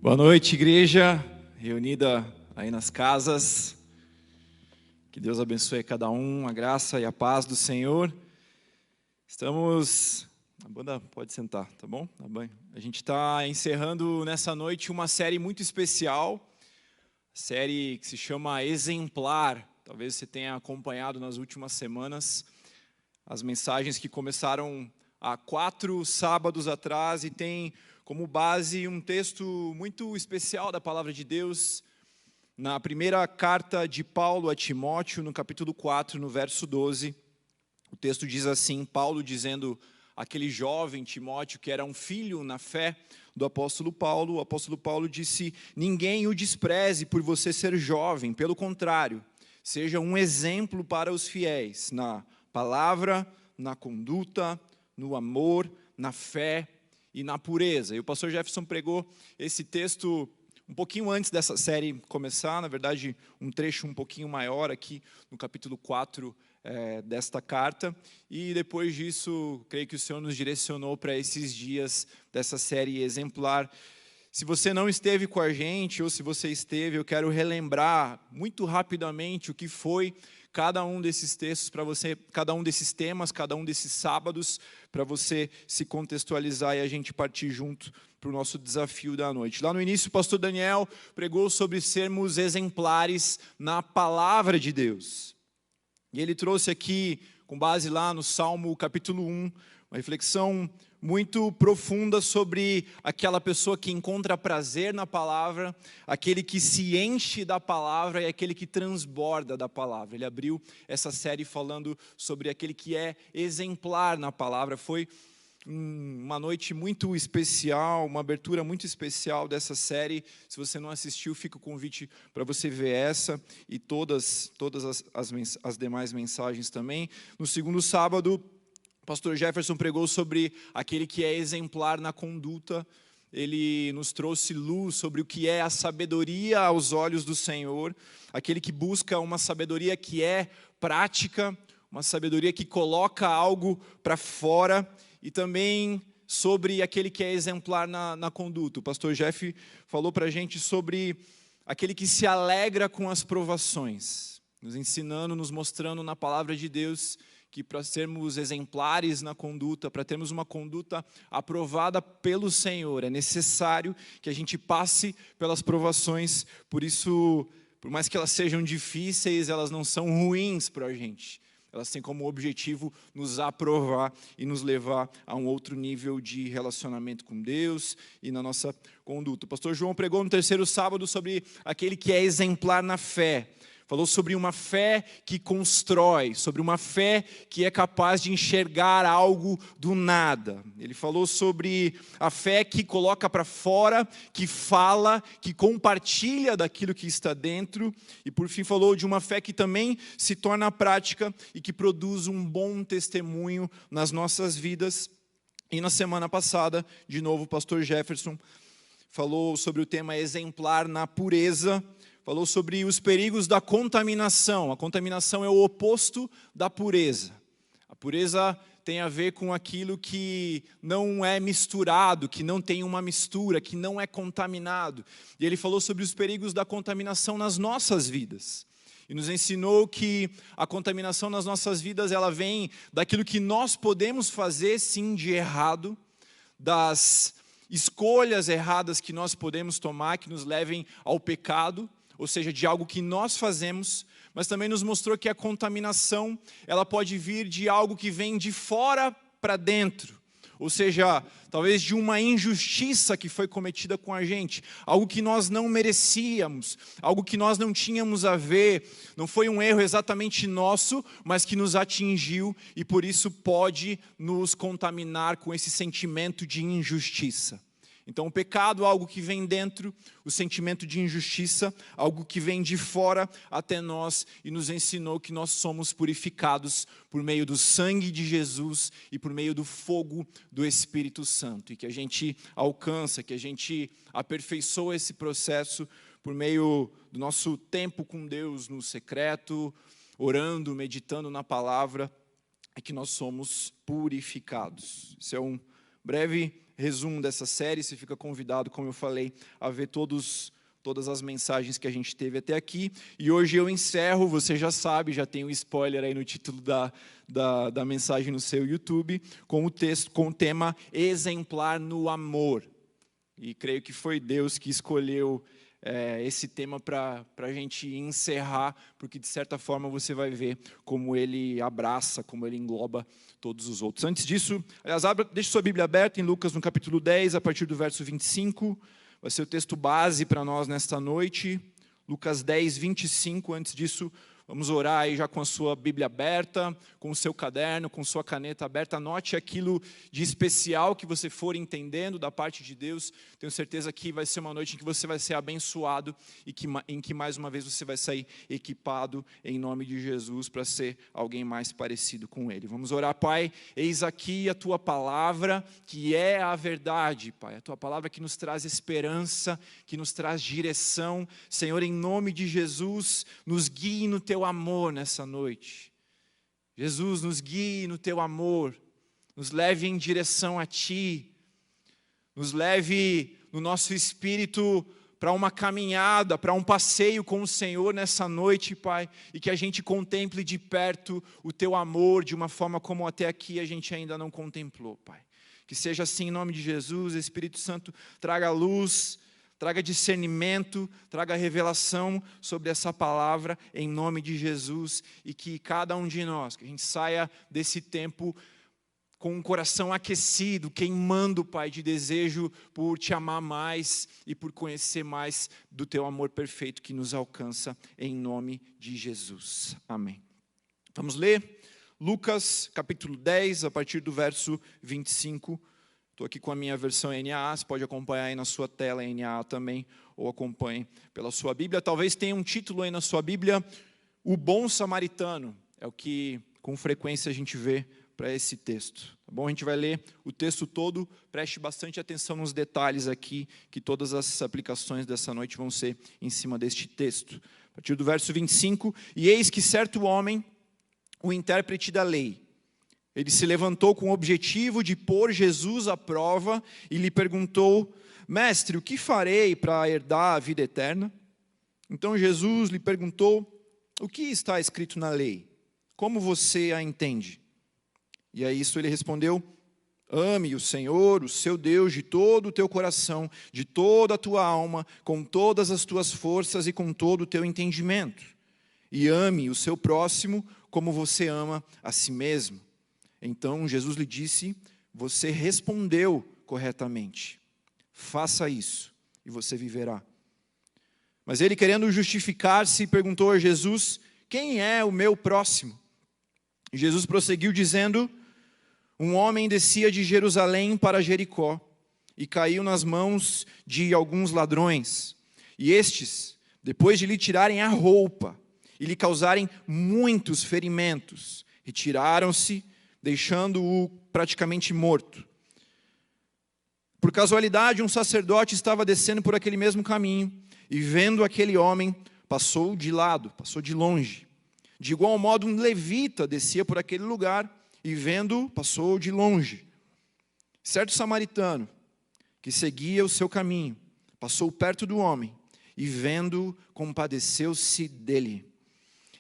Boa noite, igreja, reunida aí nas casas. Que Deus abençoe cada um, a graça e a paz do Senhor. A banda pode sentar, tá bom? A gente está encerrando nessa noite uma série muito especial, série que se chama Exemplar. Talvez você tenha acompanhado nas últimas semanas as mensagens que começaram há 4 sábados atrás e tem como base um texto muito especial da Palavra de Deus, na primeira carta de Paulo a Timóteo, no capítulo 4, no verso 12. O texto diz assim, Paulo dizendo àquele jovem Timóteo, que era um filho na fé do apóstolo Paulo, o apóstolo Paulo disse: ninguém o despreze por você ser jovem, pelo contrário, seja um exemplo para os fiéis, na palavra, na conduta, no amor, na fé e na pureza. E o pastor Jefferson pregou esse texto um pouquinho antes dessa série começar, na verdade um trecho um pouquinho maior aqui no capítulo 4 desta carta, e depois disso, creio que o Senhor nos direcionou para esses dias dessa série Exemplar. Se você não esteve com a gente, ou se você esteve, eu quero relembrar muito rapidamente o que foi cada um desses textos para você, cada um desses temas, cada um desses sábados, para você se contextualizar e a gente partir junto para o nosso desafio da noite. Lá no início, o pastor Daniel pregou sobre sermos exemplares na palavra de Deus. E ele trouxe aqui, com base lá no Salmo capítulo 1, uma reflexão muito profunda sobre aquela pessoa que encontra prazer na palavra, aquele que se enche da palavra e aquele que transborda da palavra. Ele abriu essa série falando sobre aquele que é exemplar na palavra. Foi uma noite muito especial, uma abertura muito especial dessa série. Se você não assistiu, fica o convite para você ver essa e todas as demais mensagens também. No segundo sábado, o pastor Jefferson pregou sobre aquele que é exemplar na conduta. Ele nos trouxe luz sobre o que é a sabedoria aos olhos do Senhor, aquele que busca uma sabedoria que é prática, uma sabedoria que coloca algo para fora, e também sobre aquele que é exemplar na conduta. O pastor Jeff falou para a gente sobre aquele que se alegra com as provações, nos ensinando, nos mostrando na palavra de Deus que para sermos exemplares na conduta, para termos uma conduta aprovada pelo Senhor, é necessário que a gente passe pelas provações. Por isso, por mais que elas sejam difíceis, elas não são ruins para a gente. Elas têm como objetivo nos aprovar e nos levar a um outro nível de relacionamento com Deus e na nossa conduta. O pastor João pregou no terceiro sábado sobre aquele que é exemplar na fé. Falou sobre uma fé que constrói, sobre uma fé que é capaz de enxergar algo do nada. Ele falou sobre a fé que coloca para fora, que fala, que compartilha daquilo que está dentro. E por fim falou de uma fé que também se torna prática e que produz um bom testemunho nas nossas vidas. E na semana passada, de novo, o pastor Jefferson falou sobre o tema exemplar na pureza. Falou sobre os perigos da contaminação. A contaminação é o oposto da pureza. A pureza tem a ver com aquilo que não é misturado, que não tem uma mistura, que não é contaminado. E ele falou sobre os perigos da contaminação nas nossas vidas. E nos ensinou que a contaminação nas nossas vidas, ela vem daquilo que nós podemos fazer, sim, de errado, das escolhas erradas que nós podemos tomar, que nos levem ao pecado, ou seja, de algo que nós fazemos, mas também nos mostrou que a contaminação, ela pode vir de algo que vem de fora para dentro, ou seja, talvez de uma injustiça que foi cometida com a gente, algo que nós não merecíamos, algo que nós não tínhamos a ver, não foi um erro exatamente nosso, mas que nos atingiu e por isso pode nos contaminar com esse sentimento de injustiça. Então o pecado é algo que vem dentro, o sentimento de injustiça, algo que vem de fora até nós e nos ensinou que nós somos purificados por meio do sangue de Jesus e por meio do fogo do Espírito Santo. E que a gente alcança, que a gente aperfeiçoa esse processo por meio do nosso tempo com Deus no secreto, orando, meditando na palavra, é que nós somos purificados. Isso é um breve resumo dessa série. Você fica convidado, como eu falei, a ver todas as mensagens que a gente teve até aqui. E hoje eu encerro, você já sabe, já tem um spoiler aí no título da mensagem no seu YouTube, com o tema Exemplar no Amor. E creio que foi Deus que escolheu esse tema para a gente encerrar, porque de certa forma você vai ver como ele abraça, como ele engloba todos os outros. Antes disso, aliás, deixe sua Bíblia aberta em Lucas no capítulo 10, a partir do verso 25, vai ser o texto base para nós nesta noite. Lucas 10, 25, antes disso, vamos orar aí já com a sua Bíblia aberta, com o seu caderno, com sua caneta aberta. Anote aquilo de especial que você for entendendo da parte de Deus. Tenho certeza que vai ser uma noite em que você vai ser abençoado e em que mais uma vez você vai sair equipado em nome de Jesus para ser alguém mais parecido com Ele. Vamos orar, Pai. Eis aqui a Tua palavra, que é a verdade, Pai. A Tua palavra que nos traz esperança, que nos traz direção. Senhor, em nome de Jesus, nos guie no Teu amor nessa noite. Jesus, nos guie no Teu amor, nos leve em direção a Ti, nos leve no nosso espírito para uma caminhada, para um passeio com o Senhor nessa noite, Pai, e que a gente contemple de perto o Teu amor de uma forma como até aqui a gente ainda não contemplou, Pai. Que seja assim em nome de Jesus. Espírito Santo, traga luz, traga discernimento, traga revelação sobre essa palavra em nome de Jesus, e que cada um de nós, que a gente saia desse tempo com um coração aquecido, queimando, Pai, de desejo por Te amar mais e por conhecer mais do Teu amor perfeito que nos alcança em nome de Jesus. Amém. Vamos ler Lucas capítulo 10, a partir do verso 25. Estou aqui com a minha versão NAA, você pode acompanhar aí na sua tela NAA também, ou acompanhe pela sua Bíblia. Talvez tenha um título aí na sua Bíblia, O Bom Samaritano. É o que com frequência a gente vê para esse texto. Tá bom? A gente vai ler o texto todo, preste bastante atenção nos detalhes aqui, que todas as aplicações dessa noite vão ser em cima deste texto. A partir do verso 25, e eis que certo homem, o intérprete da lei, ele se levantou com o objetivo de pôr Jesus à prova e lhe perguntou: Mestre, o que farei para herdar a vida eterna? Então Jesus lhe perguntou: o que está escrito na lei? Como você a entende? E a isso ele respondeu: ame o Senhor, o seu Deus, de todo o teu coração, de toda a tua alma, com todas as tuas forças e com todo o teu entendimento. E ame o seu próximo como você ama a si mesmo. Então Jesus lhe disse: você respondeu corretamente. Faça isso e você viverá. Mas ele, querendo justificar-se, perguntou a Jesus: quem é o meu próximo? E Jesus prosseguiu dizendo: um homem descia de Jerusalém para Jericó e caiu nas mãos de alguns ladrões. E estes, depois de lhe tirarem a roupa e lhe causarem muitos ferimentos, retiraram-se, deixando-o praticamente morto. Por casualidade, um sacerdote estava descendo por aquele mesmo caminho, e vendo aquele homem, passou de lado, passou de longe. De igual modo, um levita descia por aquele lugar, e vendo, passou de longe. Certo samaritano, que seguia o seu caminho, passou perto do homem, e vendo, compadeceu-se dele.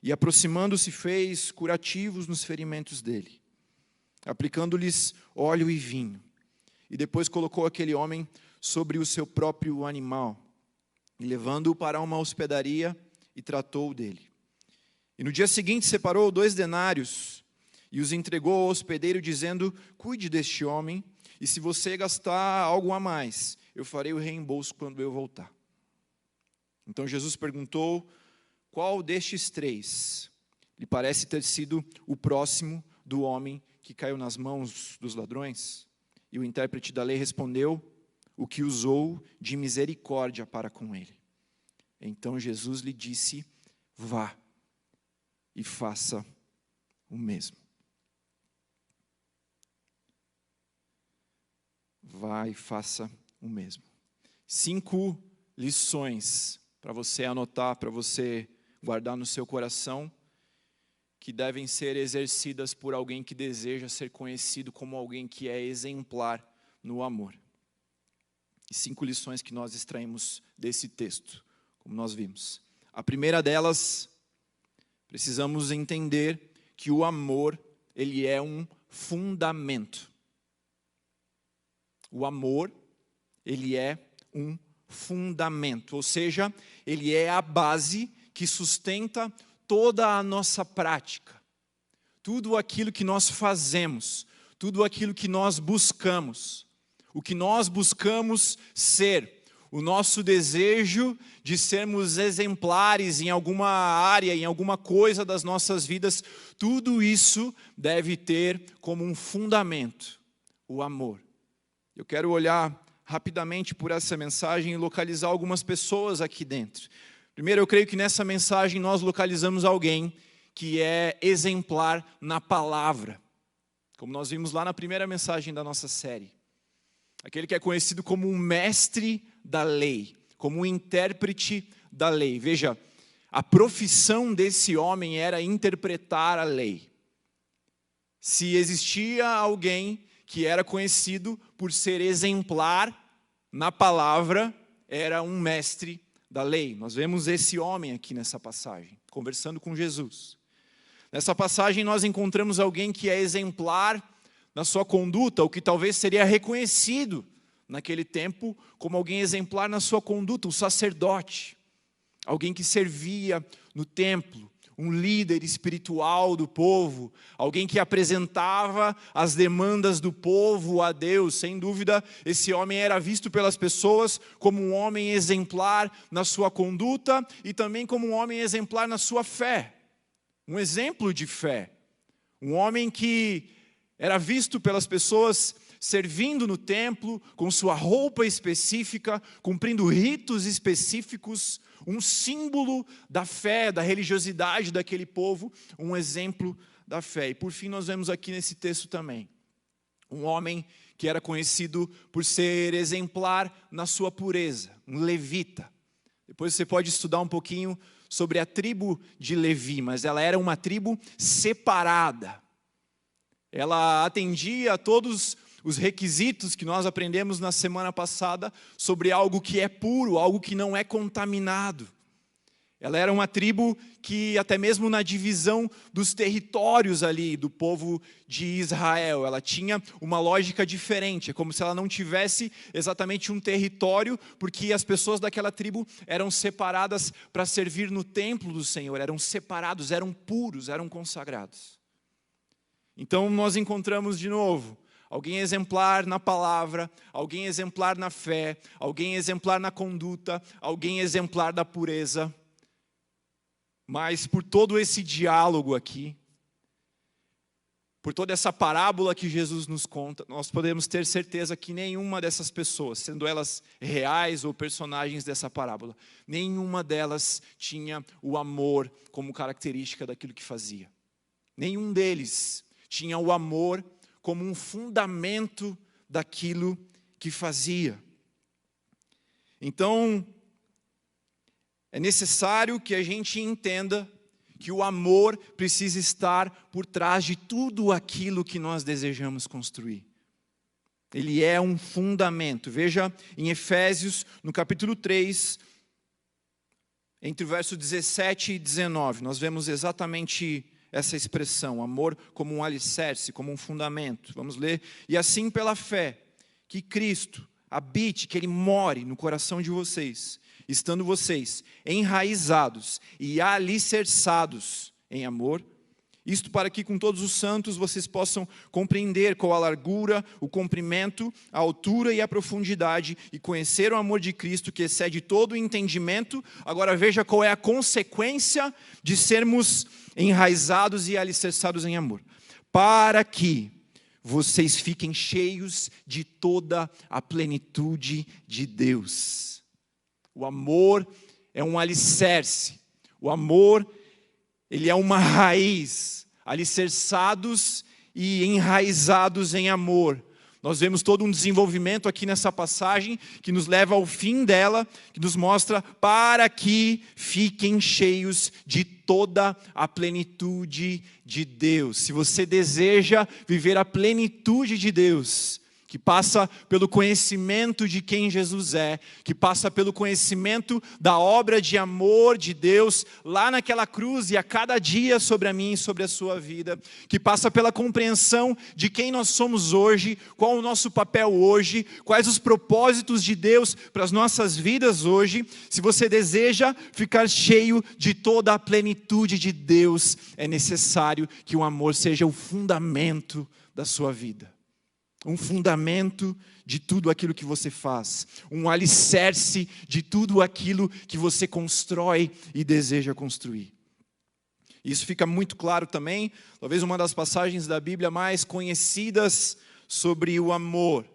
E aproximando-se, fez curativos nos ferimentos dele, aplicando-lhes óleo e vinho. E depois colocou aquele homem sobre o seu próprio animal, e levando-o para uma hospedaria, e tratou dele. E no dia seguinte separou 2 denários, e os entregou ao hospedeiro, dizendo: cuide deste homem, e se você gastar algo a mais, eu farei o reembolso quando eu voltar. Então Jesus perguntou: qual destes 3 lhe parece ter sido o próximo do homem que caiu nas mãos dos ladrões? E o intérprete da lei respondeu: o que usou de misericórdia para com ele. Então Jesus lhe disse: vá e faça o mesmo. Vá e faça o mesmo. 5 lições para você anotar, para você guardar no seu coração, que devem ser exercidas por alguém que deseja ser conhecido como alguém que é exemplar no amor. E 5 lições que nós extraímos desse texto, como nós vimos. A primeira delas, precisamos entender que o amor, ele é um fundamento. O amor, ele é um fundamento, ou seja, ele é a base que sustenta toda a nossa prática. Tudo aquilo que nós fazemos, tudo aquilo que nós buscamos, o que nós buscamos ser, o nosso desejo de sermos exemplares em alguma área, em alguma coisa das nossas vidas, tudo isso deve ter como um fundamento o amor. Eu quero olhar rapidamente por essa mensagem e localizar algumas pessoas aqui dentro. Primeiro, eu creio que nessa mensagem nós localizamos alguém que é exemplar na palavra, como nós vimos lá na primeira mensagem da nossa série. Aquele que é conhecido como um mestre da lei, como um intérprete da lei. Veja, a profissão desse homem era interpretar a lei. Se existia alguém que era conhecido por ser exemplar na palavra, era um mestre da lei. Nós vemos esse homem aqui nessa passagem, conversando com Jesus. Nessa passagem nós encontramos alguém que é exemplar na sua conduta, o que talvez seria reconhecido naquele tempo como alguém exemplar na sua conduta, um sacerdote, alguém que servia no templo, um líder espiritual do povo, alguém que apresentava as demandas do povo a Deus. Sem dúvida, esse homem era visto pelas pessoas como um homem exemplar na sua conduta e também como um homem exemplar na sua fé. Um exemplo de fé. Um homem que era visto pelas pessoas servindo no templo, com sua roupa específica, cumprindo ritos específicos, um símbolo da fé, da religiosidade daquele povo, um exemplo da fé. E por fim nós vemos aqui nesse texto também, um homem que era conhecido por ser exemplar na sua pureza, um levita. Depois você pode estudar um pouquinho sobre a tribo de Levi, mas ela era uma tribo separada. Ela atendia a todos os requisitos que nós aprendemos na semana passada sobre algo que é puro, algo que não é contaminado. Ela era uma tribo que até mesmo na divisão dos territórios ali do povo de Israel, ela tinha uma lógica diferente. É como se ela não tivesse exatamente um território, porque as pessoas daquela tribo eram separadas para servir no templo do Senhor, eram separados, eram puros, eram consagrados. Então nós encontramos de novo alguém exemplar na palavra, alguém exemplar na fé, alguém exemplar na conduta, alguém exemplar da pureza. Mas por todo esse diálogo aqui, por toda essa parábola que Jesus nos conta, nós podemos ter certeza que nenhuma dessas pessoas, sendo elas reais ou personagens dessa parábola, nenhuma delas tinha o amor como característica daquilo que fazia. Nenhum deles tinha o amor como um fundamento daquilo que fazia. Então, é necessário que a gente entenda que o amor precisa estar por trás de tudo aquilo que nós desejamos construir. Ele é um fundamento. Veja em Efésios, no capítulo 3, entre o verso 17 e 19, nós vemos exatamente essa expressão, amor como um alicerce, como um fundamento. Vamos ler. E assim pela fé, que Cristo habite, que Ele more no coração de vocês, estando vocês enraizados e alicerçados em amor, isto para que com todos os santos vocês possam compreender qual a largura, o comprimento, a altura e a profundidade, e conhecer o amor de Cristo que excede todo o entendimento. Agora veja qual é a consequência de sermos enraizados e alicerçados em amor. Para que vocês fiquem cheios de toda a plenitude de Deus. O amor é um alicerce. O amor, ele é uma raiz. Alicerçados e enraizados em amor. Nós vemos todo um desenvolvimento aqui nessa passagem que nos leva ao fim dela, que nos mostra para que fiquem cheios de toda a plenitude de Deus. Se você deseja viver a plenitude de Deus, que passa pelo conhecimento de quem Jesus é, que passa pelo conhecimento da obra de amor de Deus lá naquela cruz e a cada dia sobre a minha e sobre a sua vida, que passa pela compreensão de quem nós somos hoje, qual o nosso papel hoje, quais os propósitos de Deus para as nossas vidas hoje. Se você deseja ficar cheio de toda a plenitude de Deus, é necessário que o amor seja o fundamento da sua vida. Um fundamento de tudo aquilo que você faz, um alicerce de tudo aquilo que você constrói e deseja construir. Isso fica muito claro também, talvez uma das passagens da Bíblia mais conhecidas sobre o amor.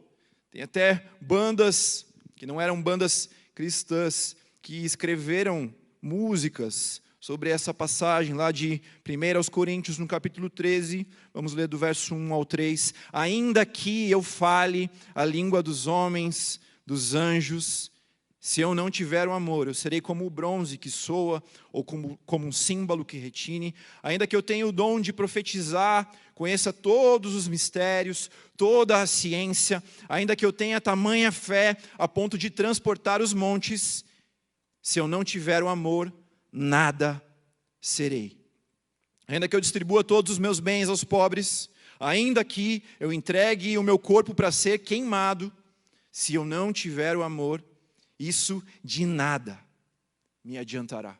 Tem até bandas, que não eram bandas cristãs, que escreveram músicas sobre essa passagem lá de 1 Coríntios, no capítulo 13, vamos ler do verso 1 ao 3. Ainda que eu fale a língua dos homens, dos anjos, se eu não tiver o amor, eu serei como o bronze que soa, ou como um símbolo que retine. Ainda que eu tenha o dom de profetizar, conheça todos os mistérios, toda a ciência, ainda que eu tenha tamanha fé a ponto de transportar os montes, se eu não tiver o amor, nada serei. Ainda que eu distribua todos os meus bens aos pobres, ainda que eu entregue o meu corpo para ser queimado, se eu não tiver o amor, isso de nada me adiantará.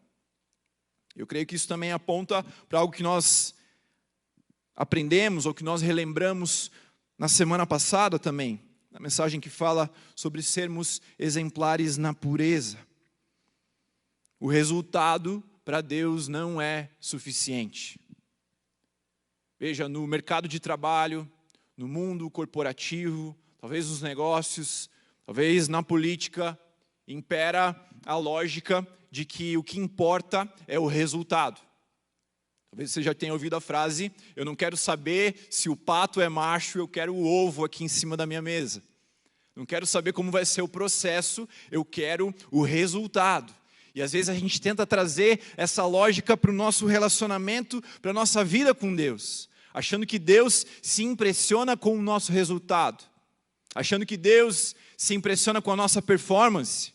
Eu creio que isso também aponta para algo que nós aprendemos, ou que nós relembramos na semana passada também, na mensagem que fala sobre sermos exemplares na pureza. O resultado para Deus não é suficiente. Veja, no mercado de trabalho, no mundo corporativo, talvez nos negócios, talvez na política, impera a lógica de que o que importa é o resultado. Talvez você já tenha ouvido a frase: eu não quero saber se o pato é macho, eu quero o ovo aqui em cima da minha mesa. Não quero saber como vai ser o processo, eu quero o resultado. E às vezes a gente tenta trazer essa lógica para o nosso relacionamento, para a nossa vida com Deus, achando que Deus se impressiona com o nosso resultado, achando que Deus se impressiona com a nossa performance.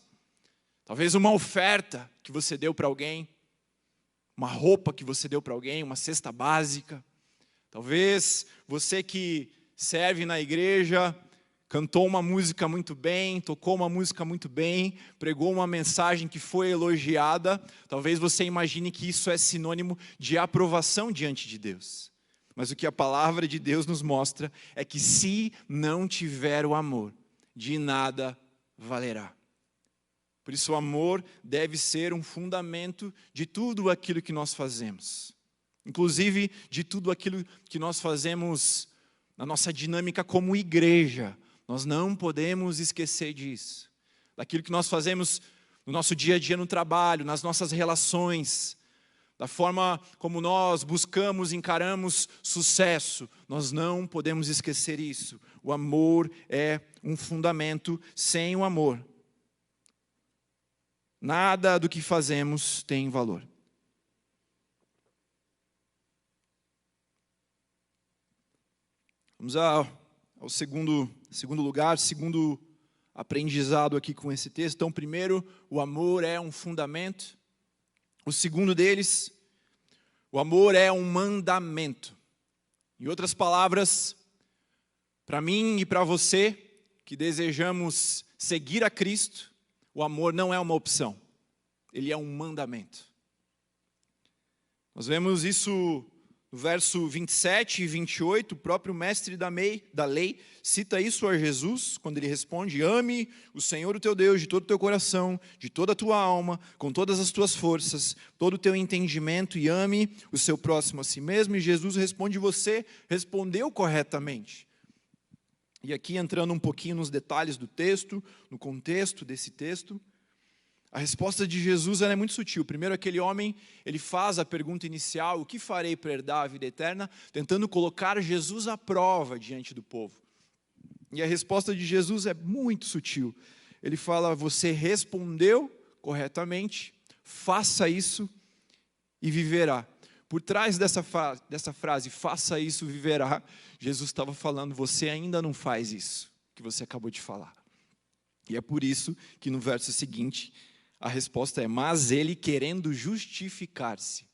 Talvez uma oferta que você deu para alguém, uma roupa que você deu para alguém, uma cesta básica. Talvez você que serve na igreja, cantou uma música muito bem, tocou uma música muito bem, pregou uma mensagem que foi elogiada. Talvez você imagine que isso é sinônimo de aprovação diante de Deus. Mas o que a palavra de Deus nos mostra é que se não tiver o amor, de nada valerá. Por isso o amor deve ser um fundamento de tudo aquilo que nós fazemos. Inclusive de tudo aquilo que nós fazemos na nossa dinâmica como igreja. Nós não podemos esquecer disso. Daquilo que nós fazemos no nosso dia a dia no trabalho, nas nossas relações, da forma como nós buscamos, encaramos sucesso. Nós não podemos esquecer isso. O amor é um fundamento. Sem o amor, nada do que fazemos tem valor. Vamos ao segundo lugar, segundo aprendizado aqui com esse texto. Então, primeiro, o amor é um fundamento. O segundo deles, o amor é um mandamento. Em outras palavras, para mim e para você que desejamos seguir a Cristo, o amor não é uma opção, ele é um mandamento. Nós vemos isso no verso 27 e 28, o próprio mestre da lei cita isso a Jesus, quando ele responde: ame o Senhor o teu Deus de todo o teu coração, de toda a tua alma, com todas as tuas forças, todo o teu entendimento, e ame o seu próximo a si mesmo. E Jesus responde: você respondeu corretamente. E aqui entrando um pouquinho nos detalhes do texto, no contexto desse texto, a resposta de Jesus é muito sutil. Primeiro, aquele homem, ele faz a pergunta inicial: o que farei para herdar a vida eterna? Tentando colocar Jesus à prova diante do povo. E a resposta de Jesus é muito sutil. Ele fala: você respondeu corretamente, faça isso e viverá. Por trás dessa frase, faça isso, viverá, Jesus estava falando: você ainda não faz isso. que você acabou de falar. E é por isso que no verso seguinte, a resposta é: mas ele querendo justificar-se.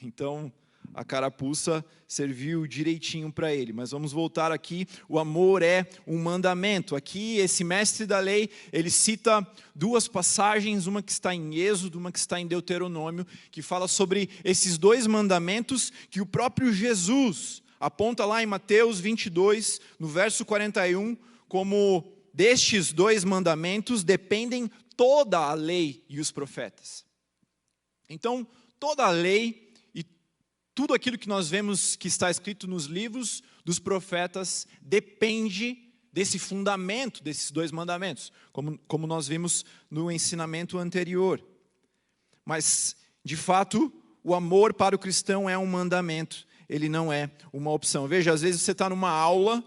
Então, a carapuça serviu direitinho para ele. Mas vamos voltar aqui, o amor é um mandamento. Aqui, esse mestre da lei, ele cita duas passagens, uma que está em Êxodo, uma que está em Deuteronômio, que fala sobre esses dois mandamentos que o próprio Jesus aponta lá em Mateus 22, no verso 41, como destes dois mandamentos dependem toda a lei e os profetas. Então, toda a lei e tudo aquilo que nós vemos que está escrito nos livros dos profetas depende desse fundamento, desses dois mandamentos, como nós vimos no ensinamento anterior. Mas, de fato, o amor para o cristão é um mandamento, ele não é uma opção. Veja, às vezes você está numa aula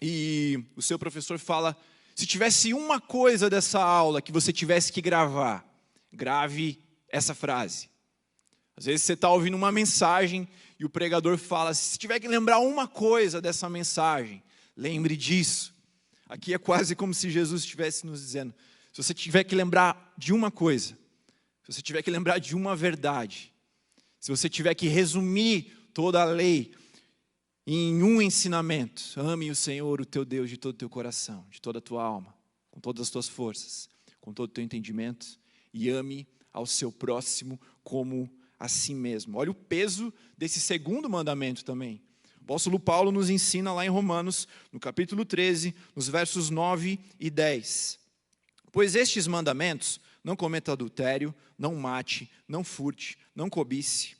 e o seu professor fala: se tivesse uma coisa dessa aula que você tivesse que gravar, grave essa frase. Às vezes você está ouvindo uma mensagem e o pregador fala: se tiver que lembrar uma coisa dessa mensagem, lembre disso. Aqui é quase como se Jesus estivesse nos dizendo: se você tiver que lembrar de uma coisa, se você tiver que lembrar de uma verdade, se você tiver que resumir toda a lei em um ensinamento: ame o Senhor, o teu Deus, de todo o teu coração, de toda a tua alma, com todas as tuas forças, com todo o teu entendimento, e ame ao seu próximo como a si mesmo. Olha o peso desse segundo mandamento também. O apóstolo Paulo nos ensina lá em Romanos, no capítulo 13, nos versos 9 e 10. Pois estes mandamentos: não cometa adultério, não mate, não furte, não cobice,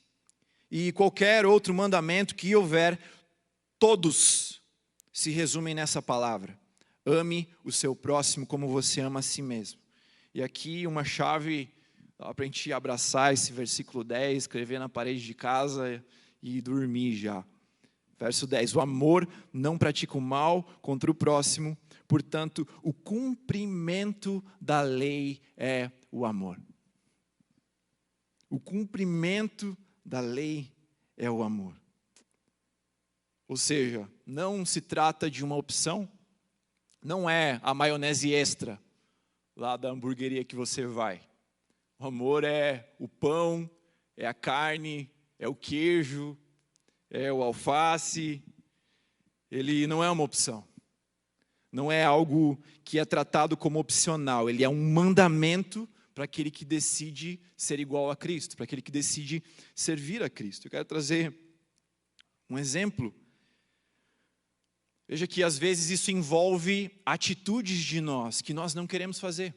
e qualquer outro mandamento que houver, todos se resumem nessa palavra: ame o seu próximo como você ama a si mesmo. E aqui uma chave para a gente abraçar esse versículo 10, escrever na parede de casa e dormir já. Verso 10: o amor não pratica o mal contra o próximo, portanto, o cumprimento da lei é o amor. O cumprimento da lei é o amor. Ou seja, não se trata de uma opção, não é a maionese extra lá da hamburgueria que você vai. O amor é o pão, é a carne, é o queijo, é o alface. Ele não é uma opção. Não é algo que é tratado como opcional. Ele é um mandamento para aquele que decide ser igual a Cristo, para aquele que decide servir a Cristo. Eu quero trazer um exemplo. Veja que às vezes isso envolve atitudes de nós que nós não queremos fazer.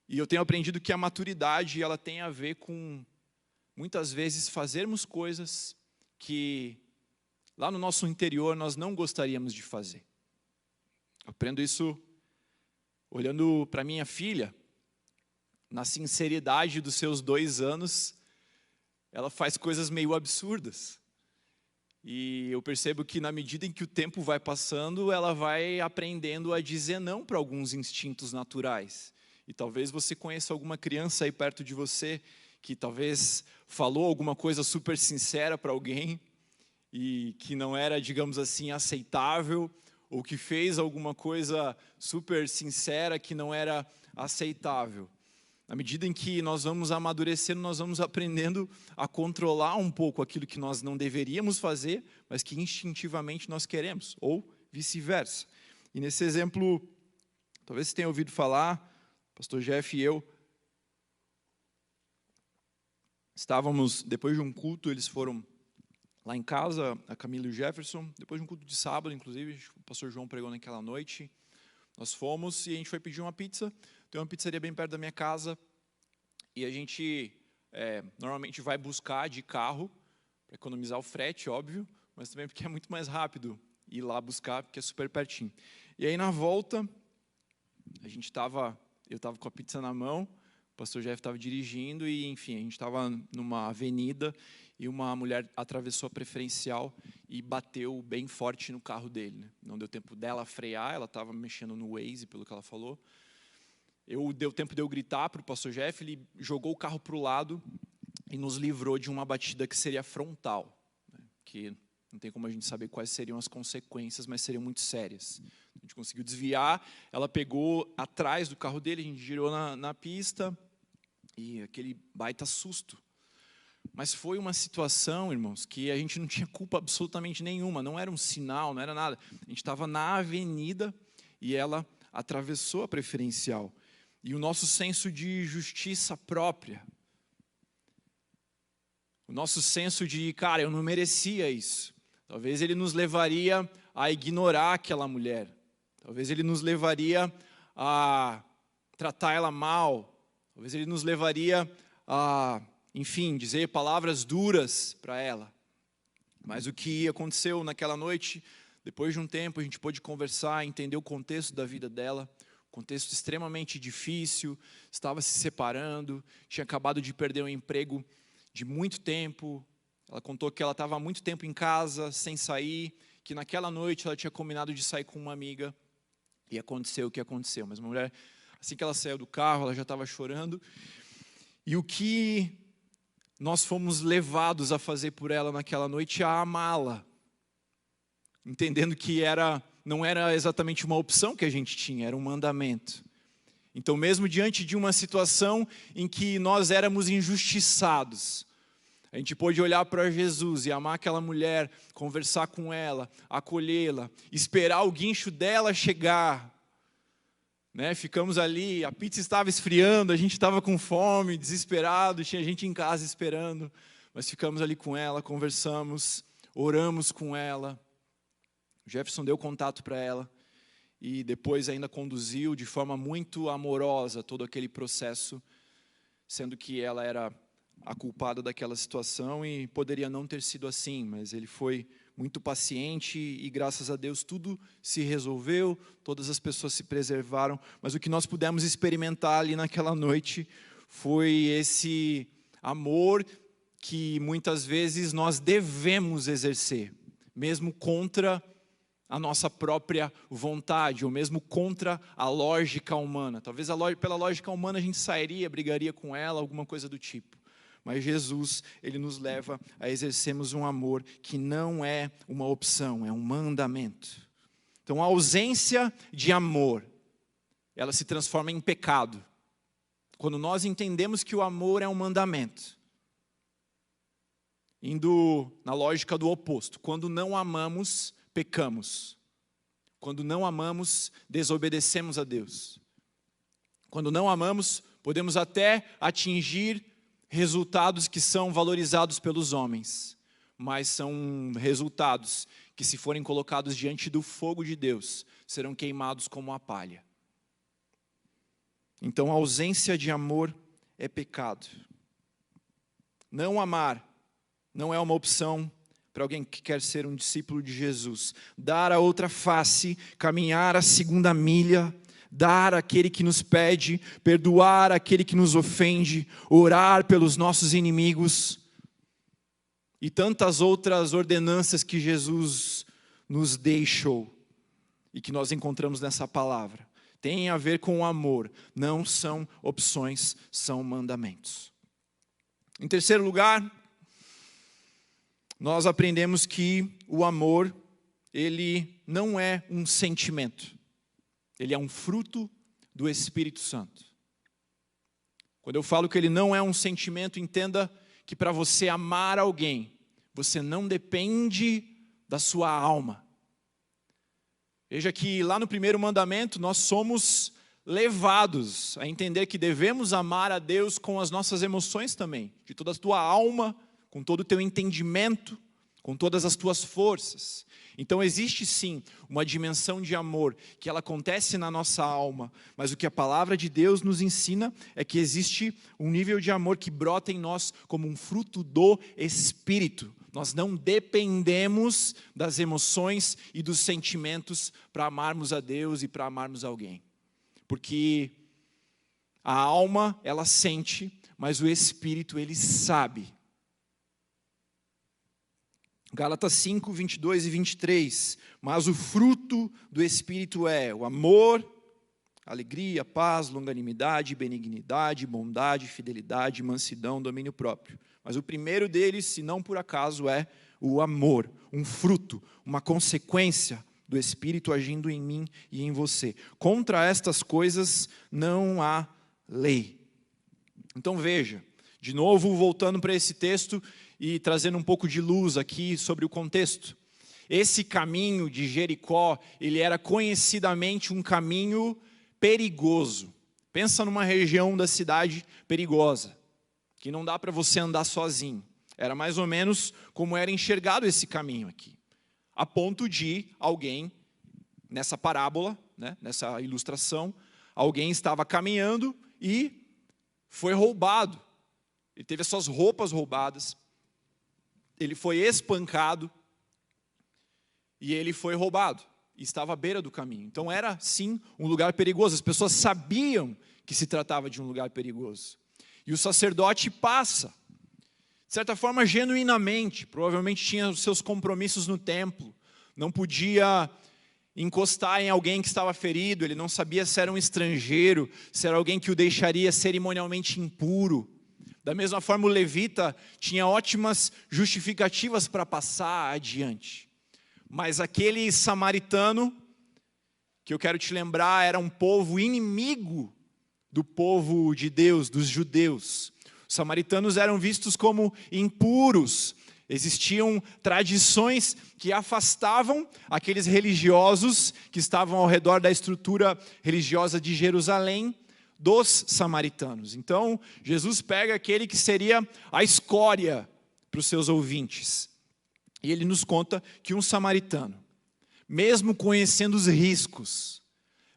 E eu tenho aprendido que a maturidade, ela tem a ver com, muitas vezes, fazermos coisas que lá no nosso interior nós não gostaríamos de fazer. Eu aprendo isso olhando para minha filha. Na sinceridade dos seus 2 anos, ela faz coisas meio absurdas. E eu percebo que na medida em que o tempo vai passando, ela vai aprendendo a dizer não para alguns instintos naturais. E talvez você conheça alguma criança aí perto de você que talvez falou alguma coisa super sincera para alguém e que não era, digamos assim, aceitável, ou que fez alguma coisa super sincera que não era aceitável. Na medida em que nós vamos amadurecendo, nós vamos aprendendo a controlar um pouco aquilo que nós não deveríamos fazer, mas que instintivamente nós queremos, ou vice-versa. E nesse exemplo, talvez você tenha ouvido falar, pastor Jeff e eu estávamos, depois de um culto, eles foram lá em casa, a Camila e o Jefferson, depois de um culto de sábado, inclusive, o pastor João pregou naquela noite, nós fomos e a gente foi pedir uma pizza. Tem uma pizzaria bem perto da minha casa e a gente normalmente vai buscar de carro, para economizar o frete, óbvio, mas também porque é muito mais rápido ir lá buscar, porque é super pertinho. E aí na volta, eu estava com a pizza na mão, o pastor Jeff estava dirigindo e, enfim, a gente estava numa avenida e uma mulher atravessou a preferencial e bateu bem forte no carro dele, né? Não deu tempo dela frear, ela estava mexendo no Waze, pelo que ela falou. Deu tempo de eu gritar para o pastor Jeff, ele jogou o carro para o lado e nos livrou de uma batida que seria frontal, né? Que Não tem como a gente saber quais seriam as consequências, mas seriam muito sérias. A gente conseguiu desviar, ela pegou atrás do carro dele, a gente girou na pista, e aquele baita susto. Mas foi uma situação, irmãos, que a gente não tinha culpa absolutamente nenhuma, não era um sinal, não era nada. A gente estava na avenida e ela atravessou a preferencial. E o nosso senso de justiça própria, o nosso senso de, cara, eu não merecia isso. Talvez ele nos levaria a ignorar aquela mulher. Talvez ele nos levaria a tratar ela mal. Talvez ele nos levaria a, enfim, dizer palavras duras para ela. Mas o que aconteceu naquela noite, depois de um tempo, a gente pôde conversar, entender o contexto da vida dela. Contexto extremamente difícil, estava se separando, tinha acabado de perder um emprego de muito tempo. Ela contou que ela estava há muito tempo em casa, sem sair, que naquela noite ela tinha combinado de sair com uma amiga, e aconteceu o que aconteceu. Mas uma mulher, assim que ela saiu do carro, ela já estava chorando, e o que nós fomos levados a fazer por ela naquela noite é a amá-la, entendendo que não era exatamente uma opção que a gente tinha, era um mandamento. Então, mesmo diante de uma situação em que nós éramos injustiçados, a gente pôde olhar para Jesus e amar aquela mulher, conversar com ela, acolhê-la, esperar o guincho dela chegar. Ficamos ali, a pizza estava esfriando, a gente estava com fome, desesperado, tinha gente em casa esperando, mas ficamos ali com ela, conversamos, oramos com ela. O Jefferson deu contato para ela e depois ainda conduziu de forma muito amorosa todo aquele processo, sendo que ela era a culpada daquela situação e poderia não ter sido assim, mas ele foi muito paciente e graças a Deus tudo se resolveu, todas as pessoas se preservaram, mas o que nós pudemos experimentar ali naquela noite foi esse amor que muitas vezes nós devemos exercer, mesmo contra a nossa própria vontade, ou mesmo contra a lógica humana. Talvez pela lógica humana a gente sairia, brigaria com ela, alguma coisa do tipo. Mas Jesus, ele nos leva a exercermos um amor que não é uma opção, é um mandamento. Então a ausência de amor, ela se transforma em pecado. Quando nós entendemos que o amor é um mandamento. Indo na lógica do oposto, quando não amamos, pecamos. Quando não amamos, desobedecemos a Deus. Quando não amamos, podemos até atingir resultados que são valorizados pelos homens, mas são resultados que, se forem colocados diante do fogo de Deus, serão queimados como a palha. Então, a ausência de amor é pecado. Não amar não é uma opção para alguém que quer ser um discípulo de Jesus. Dar a outra face, caminhar a segunda milha, dar àquele que nos pede, perdoar aquele que nos ofende, orar pelos nossos inimigos e tantas outras ordenanças que Jesus nos deixou e que nós encontramos nessa palavra. Tem a ver com o amor, não são opções, são mandamentos. Em terceiro lugar, nós aprendemos que o amor, ele não é um sentimento. Ele é um fruto do Espírito Santo. Quando eu falo que ele não é um sentimento, entenda que para você amar alguém, você não depende da sua alma. Veja que lá no primeiro mandamento, nós somos levados a entender que devemos amar a Deus com as nossas emoções também, de toda a tua alma, com todo o teu entendimento, com todas as tuas forças. Então existe sim uma dimensão de amor que ela acontece na nossa alma, mas o que a palavra de Deus nos ensina é que existe um nível de amor que brota em nós como um fruto do Espírito. Nós não dependemos das emoções e dos sentimentos para amarmos a Deus e para amarmos alguém. Porque a alma, ela sente, mas o Espírito, ele sabe. Gálatas 5, 22 e 23. Mas o fruto do Espírito é o amor, alegria, paz, longanimidade, benignidade, bondade, fidelidade, mansidão, domínio próprio. Mas o primeiro deles, se não por acaso, é o amor, um fruto, uma consequência do Espírito agindo em mim e em você. Contra estas coisas não há lei. Então veja, de novo voltando para esse texto e trazendo um pouco de luz aqui sobre o contexto. Esse caminho de Jericó, ele era conhecidamente um caminho perigoso. Pensa numa região da cidade perigosa, que não dá para você andar sozinho. Era mais ou menos como era enxergado esse caminho aqui. A ponto de alguém, nessa parábola, né, nessa ilustração, alguém estava caminhando e foi roubado. Ele teve as suas roupas roubadas, ele foi espancado e ele foi roubado. E estava à beira do caminho. Então era, sim, um lugar perigoso. As pessoas sabiam que se tratava de um lugar perigoso. E o sacerdote passa, de certa forma, genuinamente. Provavelmente tinha os seus compromissos no templo. Não podia encostar em alguém que estava ferido. Ele não sabia se era um estrangeiro, se era alguém que o deixaria cerimonialmente impuro. Da mesma forma, o levita tinha ótimas justificativas para passar adiante. Mas aquele samaritano, que eu quero te lembrar, era um povo inimigo do povo de Deus, dos judeus. Os samaritanos eram vistos como impuros. Existiam tradições que afastavam aqueles religiosos que estavam ao redor da estrutura religiosa de Jerusalém dos samaritanos. Então, Jesus pega aquele que seria a escória para os seus ouvintes. E ele nos conta que um samaritano, mesmo conhecendo os riscos,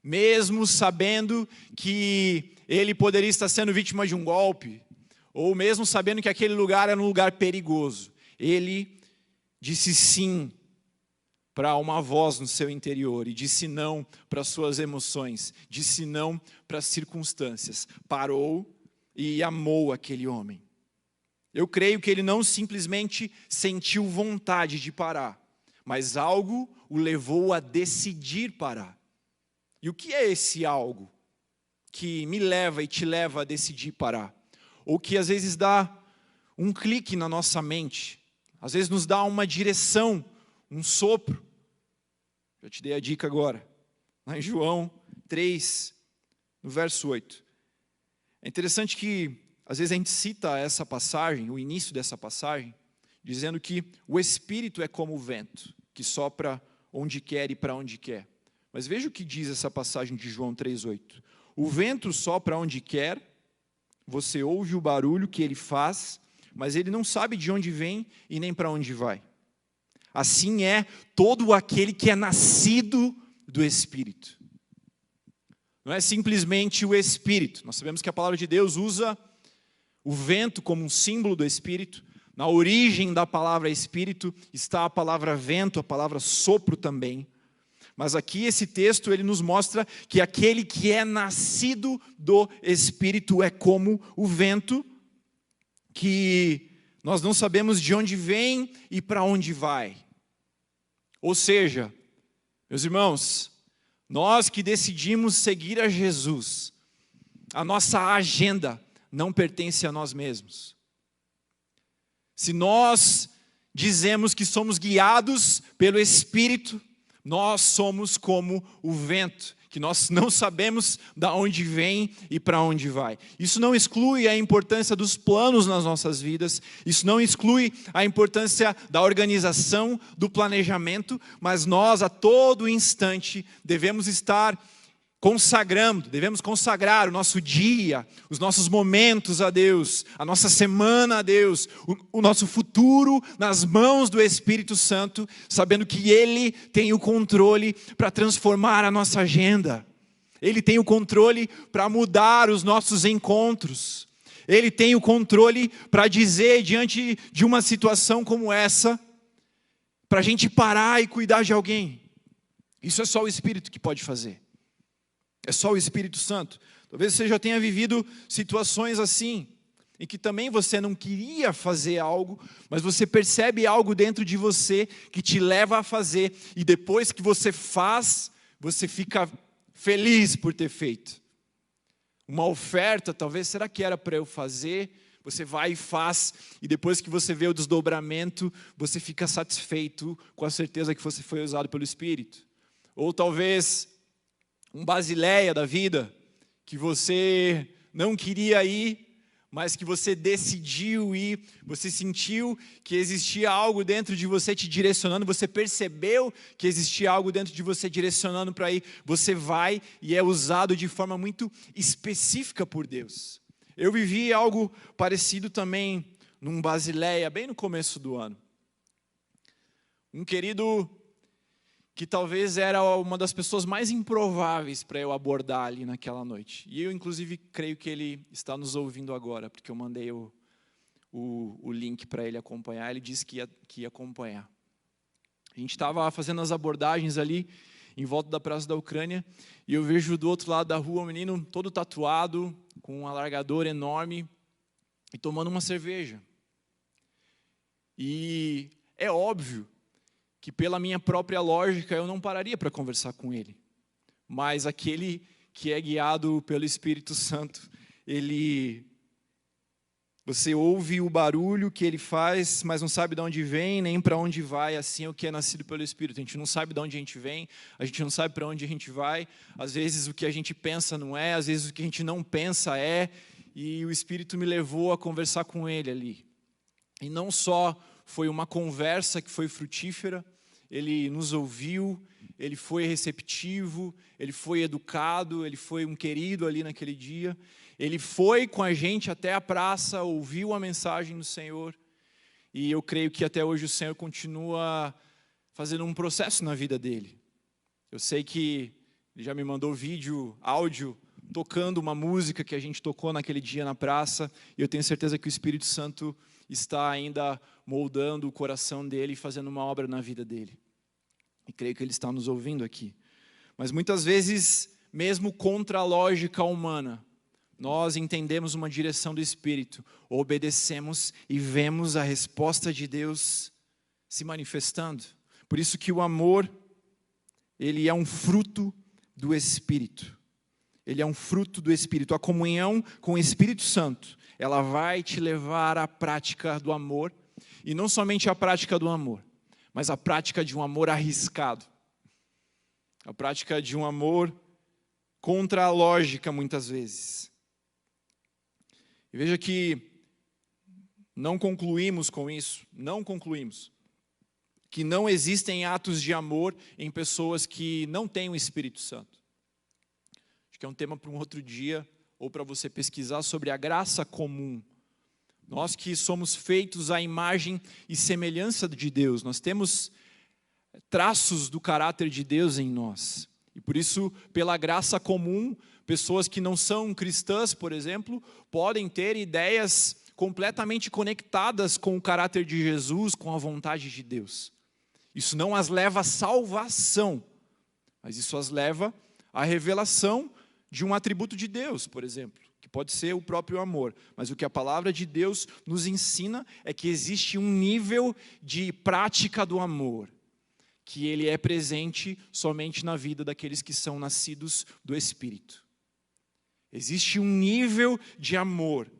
mesmo sabendo que ele poderia estar sendo vítima de um golpe, ou mesmo sabendo que aquele lugar era um lugar perigoso, ele disse sim para uma voz no seu interior, e disse não para suas emoções, disse não para as circunstâncias, parou e amou aquele homem. Eu creio que ele não simplesmente sentiu vontade de parar, mas algo o levou a decidir parar. E o que é esse algo que me leva e te leva a decidir parar? Ou que às vezes dá um clique na nossa mente, às vezes nos dá uma direção, um sopro. Eu te dei a dica agora, lá em João 3, no verso 8. É interessante que às vezes a gente cita essa passagem, o início dessa passagem, dizendo que o Espírito é como o vento, que sopra onde quer e para onde quer. Mas veja o que diz essa passagem de João 3,8. O vento sopra onde quer, você ouve o barulho que ele faz, mas ele não sabe de onde vem e nem para onde vai. Assim é todo aquele que é nascido do Espírito. Não é simplesmente o Espírito. Nós sabemos que a palavra de Deus usa o vento como um símbolo do Espírito. Na origem da palavra Espírito está a palavra vento, a palavra sopro também. Mas aqui esse texto ele nos mostra que aquele que é nascido do Espírito é como o vento, que nós não sabemos de onde vem e para onde vai. Ou seja, meus irmãos, nós que decidimos seguir a Jesus, a nossa agenda não pertence a nós mesmos. Se nós dizemos que somos guiados pelo Espírito, nós somos como o vento, que nós não sabemos de onde vem e para onde vai. Isso não exclui a importância dos planos nas nossas vidas, isso não exclui a importância da organização, do planejamento, mas nós a todo instante devemos estar devemos consagrar o nosso dia, os nossos momentos a Deus, a nossa semana a Deus, o nosso futuro nas mãos do Espírito Santo, sabendo que Ele tem o controle para transformar a nossa agenda. Ele tem o controle para mudar os nossos encontros. Ele tem o controle para dizer diante de uma situação como essa, para a gente parar e cuidar de alguém. Isso é só o Espírito que pode fazer. É só o Espírito Santo. Talvez você já tenha vivido situações assim, em que também você não queria fazer algo, mas você percebe algo dentro de você que te leva a fazer, e depois que você faz, você fica feliz por ter feito. uma oferta, talvez, será que era para eu fazer? Você vai e faz, e depois que você vê o desdobramento, você fica satisfeito com a certeza que você foi usado pelo Espírito. Ou talvez um Basileia da vida, que você não queria ir, mas que você decidiu ir, você sentiu que existia algo dentro de você te direcionando, você percebeu que existia algo dentro de você direcionando para ir, você vai e é usado de forma muito específica por Deus. Eu vivi algo parecido também num Basileia, bem no começo do ano. Um querido que talvez era uma das pessoas mais improváveis para eu abordar ali naquela noite. E eu, inclusive, creio que ele está nos ouvindo agora, porque eu mandei o link para ele acompanhar, ele disse que ia acompanhar. A gente estava fazendo as abordagens ali, em volta da Praça da Ucrânia, e eu vejo do outro lado da rua um menino todo tatuado, com um alargador enorme, e tomando uma cerveja. E é óbvio que pela minha própria lógica eu não pararia para conversar com ele. Mas aquele que é guiado pelo Espírito Santo, você ouve o barulho que ele faz, mas não sabe de onde vem, nem para onde vai. Assim é o que é nascido pelo Espírito. A gente não sabe de onde a gente vem, a gente não sabe para onde a gente vai. Às vezes o que a gente pensa não é, às vezes o que a gente não pensa é. E o Espírito me levou a conversar com ele ali. E não só foi uma conversa que foi frutífera, ele nos ouviu, ele foi receptivo, ele foi educado, ele foi um querido ali naquele dia. Ele foi com a gente até a praça, ouviu a mensagem do Senhor. E eu creio que até hoje o Senhor continua fazendo um processo na vida dele. Eu sei que ele já me mandou áudio, tocando uma música que a gente tocou naquele dia na praça. E eu tenho certeza que o Espírito Santo está ainda moldando o coração dele e fazendo uma obra na vida dele. E creio que ele está nos ouvindo aqui. Mas muitas vezes, mesmo contra a lógica humana, nós entendemos uma direção do Espírito, obedecemos e vemos a resposta de Deus se manifestando. Por isso que o amor, ele é um fruto do Espírito. Ele é um fruto do Espírito. A comunhão com o Espírito Santo, ela vai te levar à prática do amor, e não somente à prática do amor, mas à prática de um amor arriscado. A prática de um amor contra a lógica, muitas vezes. E veja que não concluímos com isso, que não existem atos de amor em pessoas que não têm o Espírito Santo. Acho que é um tema para um outro dia, ou para você pesquisar sobre a graça comum. Nós que somos feitos à imagem e semelhança de Deus, nós temos traços do caráter de Deus em nós. E por isso, pela graça comum, pessoas que não são cristãs, por exemplo, podem ter ideias completamente conectadas com o caráter de Jesus, com a vontade de Deus. Isso não as leva à salvação, mas isso as leva à revelação de um atributo de Deus, por exemplo, que pode ser o próprio amor. Mas o que a palavra de Deus nos ensina é que existe um nível de prática do amor, que ele é presente somente na vida daqueles que são nascidos do Espírito. Existe um nível de amor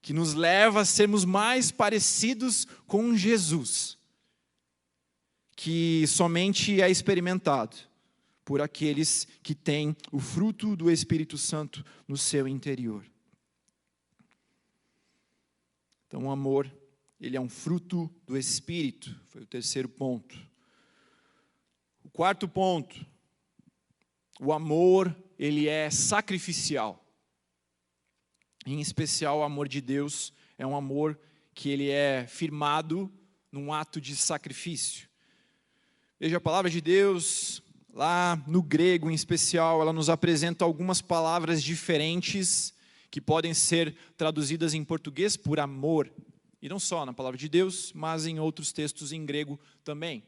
que nos leva a sermos mais parecidos com Jesus, que somente é experimentado por aqueles que têm o fruto do Espírito Santo no seu interior. Então, o amor, ele é um fruto do Espírito, foi o terceiro ponto. O quarto ponto, o amor, ele é sacrificial. Em especial, o amor de Deus é um amor que ele é firmado num ato de sacrifício. Veja, a palavra de Deus, lá no grego em especial, ela nos apresenta algumas palavras diferentes que podem ser traduzidas em português por amor. E não só na palavra de Deus, mas em outros textos em grego também.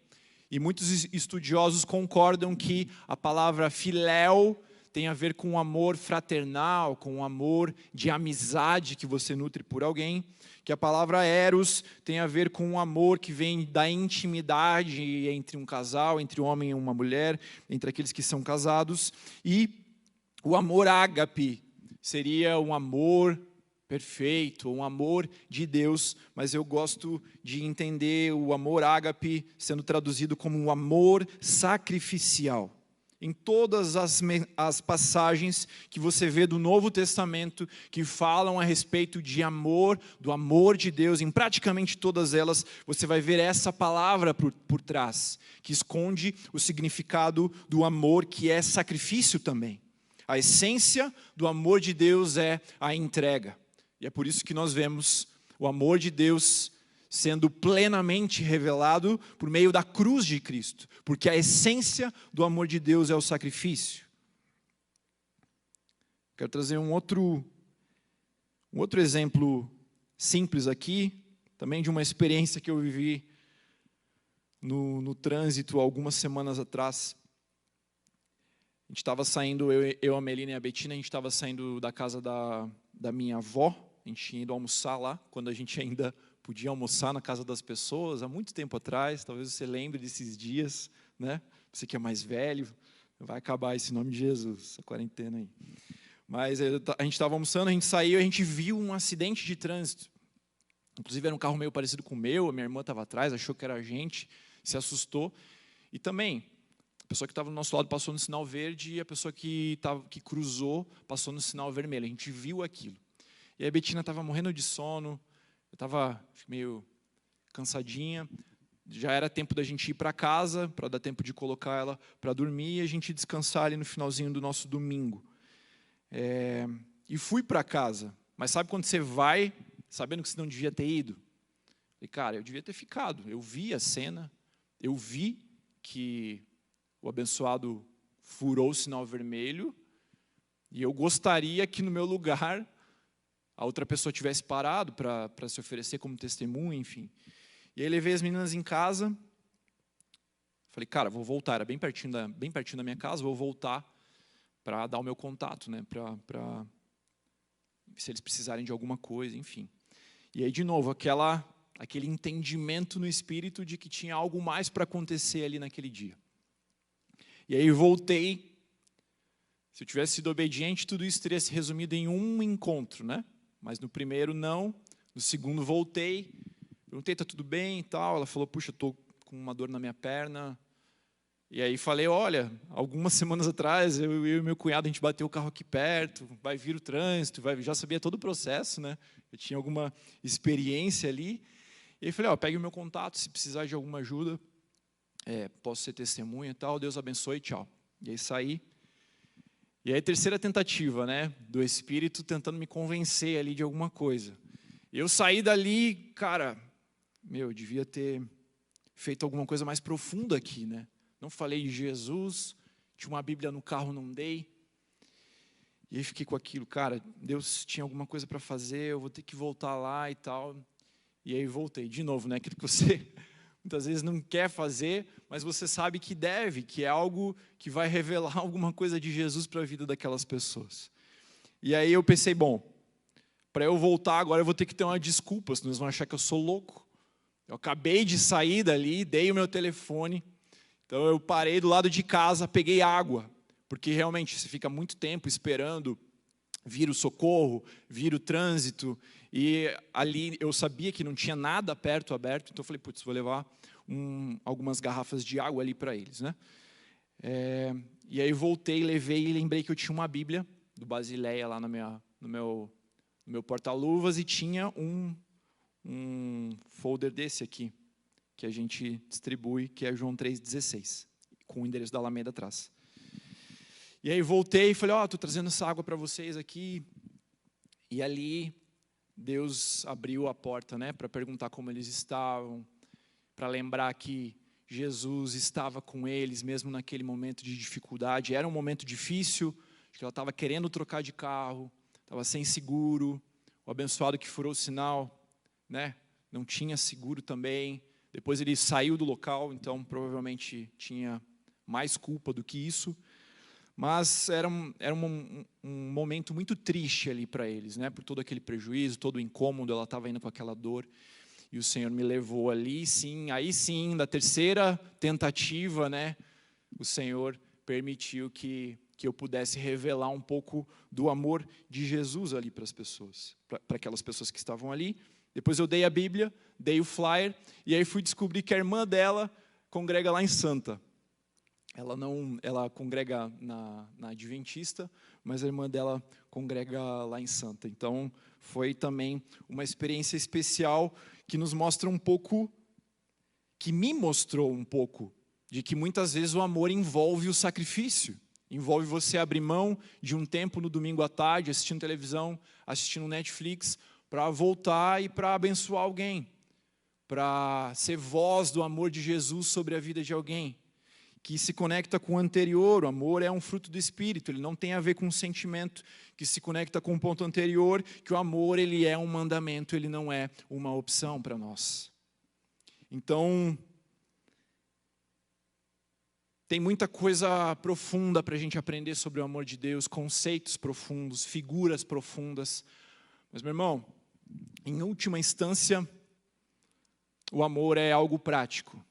E muitos estudiosos concordam que a palavra filéu tem a ver com o amor fraternal, com o amor de amizade que você nutre por alguém, que a palavra eros tem a ver com o amor que vem da intimidade entre um casal, entre um homem e uma mulher, entre aqueles que são casados, e o amor ágape seria um amor perfeito, um amor de Deus, mas eu gosto de entender o amor ágape sendo traduzido como um amor sacrificial. Em todas as passagens que você vê do Novo Testamento que falam a respeito de amor, do amor de Deus, em praticamente todas elas, você vai ver essa palavra por trás, que esconde o significado do amor, que é sacrifício também. A essência do amor de Deus é a entrega. E é por isso que nós vemos o amor de Deus sendo plenamente revelado por meio da cruz de Cristo, porque a essência do amor de Deus é o sacrifício. Quero trazer um outro exemplo simples aqui, também de uma experiência que eu vivi no trânsito algumas semanas atrás. A gente estava saindo, eu, a Melina e a Betina, a gente estava saindo da casa da minha avó, a gente tinha ido almoçar lá, quando a gente ainda podia almoçar na casa das pessoas, há muito tempo atrás, talvez você lembre desses dias, né? Você que é mais velho, vai acabar esse nome de Jesus, essa quarentena aí. Mas a gente estava almoçando, a gente saiu, a gente viu um acidente de trânsito. Inclusive era um carro meio parecido com o meu, a minha irmã estava atrás, achou que era a gente, se assustou. E também, a pessoa que estava do nosso lado passou no sinal verde e a pessoa que cruzou passou no sinal vermelho. A gente viu aquilo. E a Betina estava morrendo de sono, eu estava meio cansadinha, já era tempo da gente ir para casa, para dar tempo de colocar ela para dormir e a gente descansar ali no finalzinho do nosso domingo. E fui para casa, mas sabe quando você vai, sabendo que você não devia ter ido? E cara, eu devia ter ficado, eu vi a cena, eu vi que o abençoado furou o sinal vermelho e eu gostaria que no meu lugar a outra pessoa tivesse parado para se oferecer como testemunha, enfim. E aí levei as meninas em casa, falei, cara, vou voltar, era bem pertinho da minha casa, vou voltar para dar o meu contato, né, para se eles precisarem de alguma coisa, enfim. E aí, de novo, aquele entendimento no espírito de que tinha algo mais para acontecer ali naquele dia. E aí voltei, se eu tivesse sido obediente, tudo isso teria se resumido em um encontro, né? Mas no primeiro não, no segundo voltei, perguntei, tá tudo bem e tal, ela falou, puxa, estou com uma dor na minha perna, e aí falei, olha, algumas semanas atrás, eu e meu cunhado, a gente bateu o carro aqui perto, vai vir o trânsito, já sabia todo o processo, né? Eu tinha alguma experiência ali, e aí falei, pegue o meu contato, se precisar de alguma ajuda, posso ser testemunha e tal, Deus abençoe, tchau. E aí saí. E aí, terceira tentativa, né, do Espírito tentando me convencer ali de alguma coisa. Eu saí dali, cara, eu devia ter feito alguma coisa mais profunda aqui, né? Não falei de Jesus, tinha uma Bíblia no carro, não dei. E aí fiquei com aquilo, cara, Deus tinha alguma coisa para fazer, eu vou ter que voltar lá e tal. E aí voltei, de novo, né, aquilo que você muitas vezes não quer fazer, mas você sabe que deve, que é algo que vai revelar alguma coisa de Jesus para a vida daquelas pessoas. E aí eu pensei, bom, para eu voltar agora eu vou ter que ter uma desculpa, senão eles vão achar que eu sou louco. Eu acabei de sair dali, dei o meu telefone, então eu parei do lado de casa, peguei água, porque realmente você fica muito tempo esperando vir o socorro, vir o trânsito, e ali eu sabia que não tinha nada perto aberto, então eu falei, putz, vou levar algumas garrafas de água ali para eles, né? E aí voltei, levei e lembrei que eu tinha uma Bíblia do Basileia lá no meu porta-luvas e tinha um folder desse aqui, que a gente distribui, que é João 3,16, com o endereço da Alameda atrás. E aí voltei e falei, estou trazendo essa água para vocês aqui. E ali Deus abriu a porta, né, para perguntar como eles estavam, para lembrar que Jesus estava com eles, mesmo naquele momento de dificuldade. Era um momento difícil, acho que ela estava querendo trocar de carro, estava sem seguro, o abençoado que furou o sinal, né, não tinha seguro também. Depois ele saiu do local, então provavelmente tinha mais culpa do que isso. Mas era um momento muito triste ali para eles, né? Por todo aquele prejuízo, todo o incômodo, ela estava indo com aquela dor. E o Senhor me levou ali, sim, aí sim, da terceira tentativa, né? O Senhor permitiu que que eu pudesse revelar um pouco do amor de Jesus ali para as pessoas, para aquelas pessoas que estavam ali. Depois eu dei a Bíblia, dei o flyer, e aí fui descobrir que a irmã dela congrega lá em Santa. Ela congrega na Adventista, mas a irmã dela congrega lá em Santa. Então, foi também uma experiência especial que nos mostra um pouco, que me mostrou um pouco, de que muitas vezes o amor envolve o sacrifício. Envolve você abrir mão de um tempo no domingo à tarde, assistindo televisão, assistindo Netflix, para voltar e para abençoar alguém, para ser voz do amor de Jesus sobre a vida de alguém, que se conecta com o anterior. O amor é um fruto do Espírito, ele não tem a ver com um sentimento, que se conecta com o ponto anterior, que o amor ele é um mandamento, ele não é uma opção para nós. Então, tem muita coisa profunda para a gente aprender sobre o amor de Deus, conceitos profundos, figuras profundas. Mas, meu irmão, em última instância, o amor é algo prático.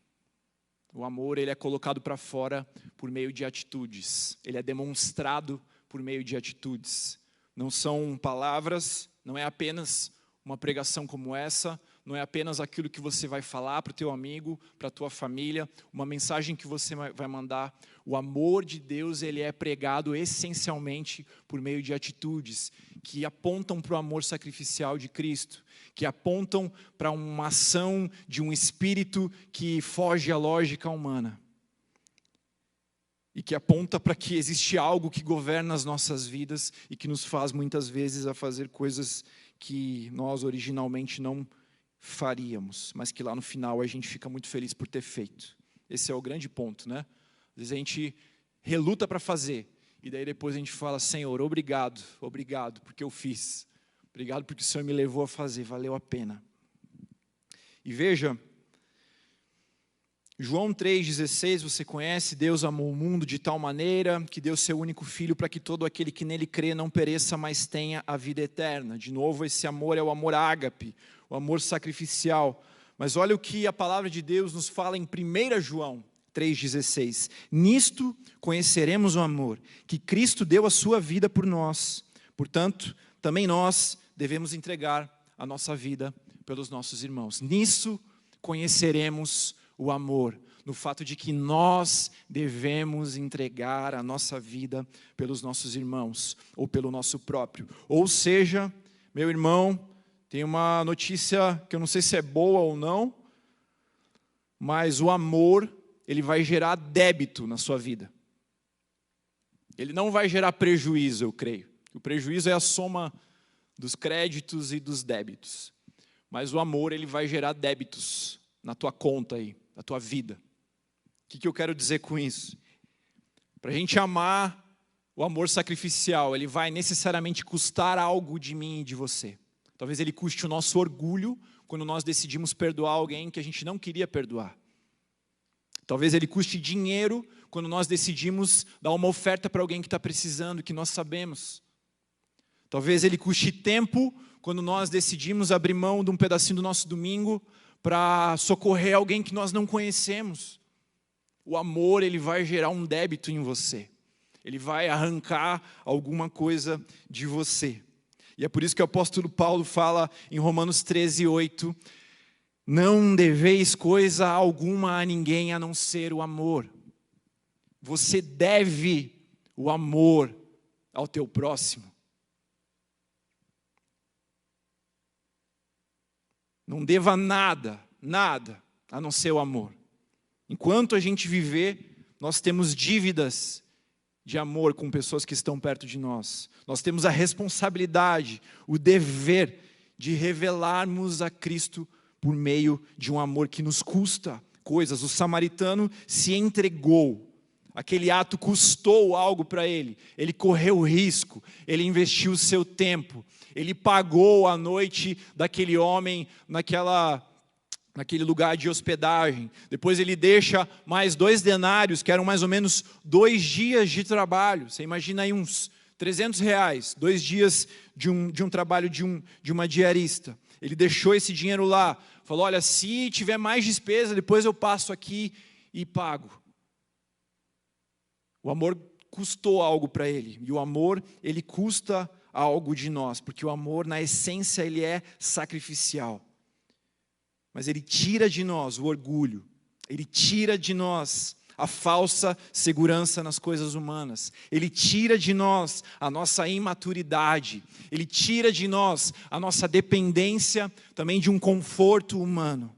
O amor ele é colocado para fora por meio de atitudes. Ele é demonstrado por meio de atitudes. Não são palavras, não é apenas uma pregação como essa, não é apenas aquilo que você vai falar para o teu amigo, para a tua família, uma mensagem que você vai mandar. O amor de Deus ele é pregado essencialmente por meio de atitudes que apontam para o amor sacrificial de Cristo, que apontam para uma ação de um espírito que foge à lógica humana. E que aponta para que existe algo que governa as nossas vidas e que nos faz muitas vezes a fazer coisas que nós originalmente não faríamos, mas que lá no final a gente fica muito feliz por ter feito. Esse é o grande ponto, né? Às vezes a gente reluta para fazer, e daí depois a gente fala, Senhor, obrigado, porque eu fiz. Obrigado porque o Senhor me levou a fazer, valeu a pena. E veja, João 3,16, você conhece, Deus amou o mundo de tal maneira que deu seu único Filho para que todo aquele que nele crê não pereça, mas tenha a vida eterna. De novo, esse amor é o amor ágape, o amor sacrificial. Mas olha o que a palavra de Deus nos fala em 1 João 3,16. Nisto conheceremos o amor, que Cristo deu a sua vida por nós. Portanto, também nós devemos entregar a nossa vida pelos nossos irmãos. Nisso conheceremos o amor, no fato de que nós devemos entregar a nossa vida pelos nossos irmãos, ou pelo nosso próprio. Ou seja, meu irmão, tem uma notícia que eu não sei se é boa ou não, mas o amor, ele vai gerar débito na sua vida. Ele não vai gerar prejuízo, eu creio. O prejuízo é a soma dos créditos e dos débitos. Mas o amor, ele vai gerar débitos na tua conta aí, na tua vida. O que eu quero dizer com isso? Para a gente amar o amor sacrificial, ele vai necessariamente custar algo de mim e de você. Talvez ele custe o nosso orgulho quando nós decidimos perdoar alguém que a gente não queria perdoar. Talvez ele custe dinheiro quando nós decidimos dar uma oferta para alguém que está precisando, que nós sabemos. Talvez ele custe tempo quando nós decidimos abrir mão de um pedacinho do nosso domingo para socorrer alguém que nós não conhecemos. O amor, ele vai gerar um débito em você. Ele vai arrancar alguma coisa de você. E é por isso que o apóstolo Paulo fala em Romanos 13:8, não deveis coisa alguma a ninguém a não ser o amor. Você deve o amor ao teu próximo. Não deva nada a não ser o amor. Enquanto a gente viver, nós temos dívidas de amor com pessoas que estão perto de nós. Nós temos a responsabilidade, o dever de revelarmos a Cristo por meio de um amor que nos custa coisas. O samaritano se entregou. Aquele ato custou algo para ele. Ele correu risco, ele investiu o seu tempo. Ele pagou a noite daquele homem naquele lugar de hospedagem. Depois ele deixa mais 2 denários, que eram mais ou menos 2 dias de trabalho. Você imagina aí uns R$300, 2 dias de um trabalho de uma diarista. Ele deixou esse dinheiro lá. Falou, olha, se tiver mais despesa, depois eu passo aqui e pago. O amor custou algo para ele. E o amor, ele custa algo de nós, porque o amor, na essência, ele é sacrificial. Mas ele tira de nós o orgulho, ele tira de nós a falsa segurança nas coisas humanas, ele tira de nós a nossa imaturidade, ele tira de nós a nossa dependência também de um conforto humano.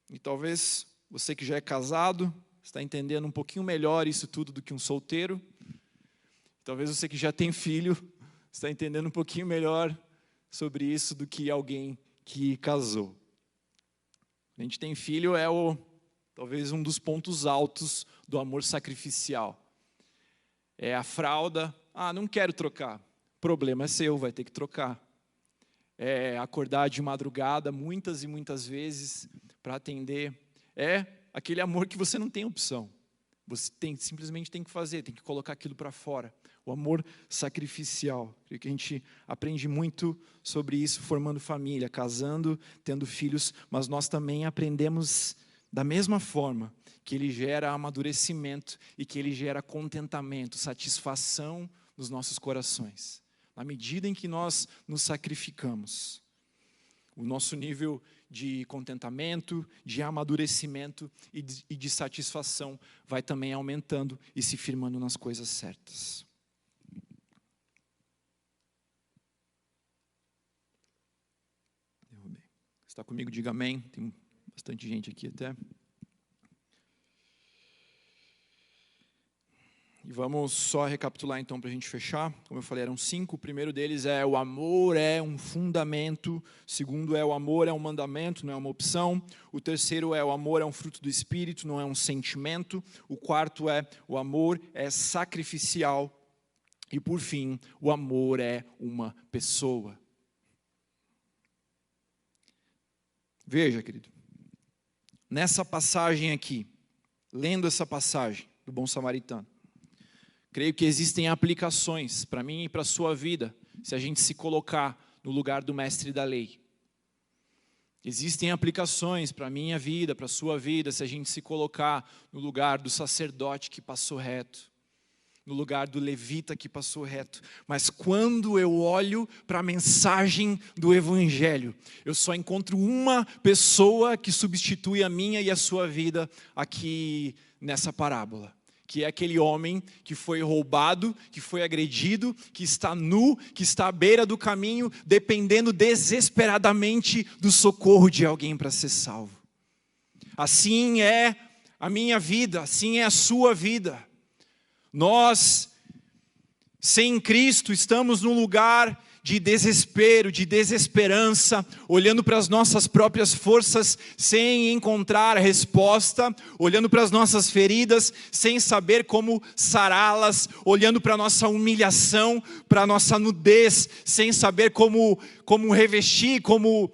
E talvez você que já é casado, está entendendo um pouquinho melhor isso tudo do que um solteiro. Talvez você que já tem filho, está entendendo um pouquinho melhor sobre isso do que alguém que casou. A gente tem filho talvez um dos pontos altos do amor sacrificial. É a fralda, não quero trocar, problema é seu, vai ter que trocar. É acordar de madrugada muitas e muitas vezes para atender. É aquele amor que você não tem opção. Você simplesmente tem que fazer, tem que colocar aquilo para fora. O amor sacrificial. Creio que a gente aprende muito sobre isso formando família, casando, tendo filhos, mas nós também aprendemos da mesma forma que ele gera amadurecimento e que ele gera contentamento, satisfação nos nossos corações. Na medida em que nós nos sacrificamos, o nosso nível de contentamento, de amadurecimento e de satisfação vai também aumentando e se firmando nas coisas certas. Está comigo? Diga amém. Tem bastante gente aqui até. E vamos só recapitular então para a gente fechar. Como eu falei, eram 5. O primeiro deles é o amor é um fundamento. O segundo é o amor é um mandamento, não é uma opção. O terceiro é o amor é um fruto do Espírito, não é um sentimento. O quarto é o amor é sacrificial. E por fim, o amor é uma pessoa. Veja, querido, nessa passagem aqui, lendo essa passagem do Bom Samaritano, creio que existem aplicações para mim e para a sua vida, se a gente se colocar no lugar do mestre da lei. Existem aplicações para a minha vida, para a sua vida, se a gente se colocar no lugar do sacerdote que passou reto, no lugar do levita que passou reto. Mas quando eu olho para a mensagem do Evangelho, eu só encontro uma pessoa que substitui a minha e a sua vida aqui nessa parábola. Que é aquele homem que foi roubado, que foi agredido, que está nu, que está à beira do caminho, dependendo desesperadamente do socorro de alguém para ser salvo. Assim é a minha vida, assim é a sua vida. Nós, sem Cristo, estamos num lugar de desespero, de desesperança, olhando para as nossas próprias forças, sem encontrar a resposta, olhando para as nossas feridas, sem saber como sará-las, olhando para a nossa humilhação, para a nossa nudez, sem saber como revestir, como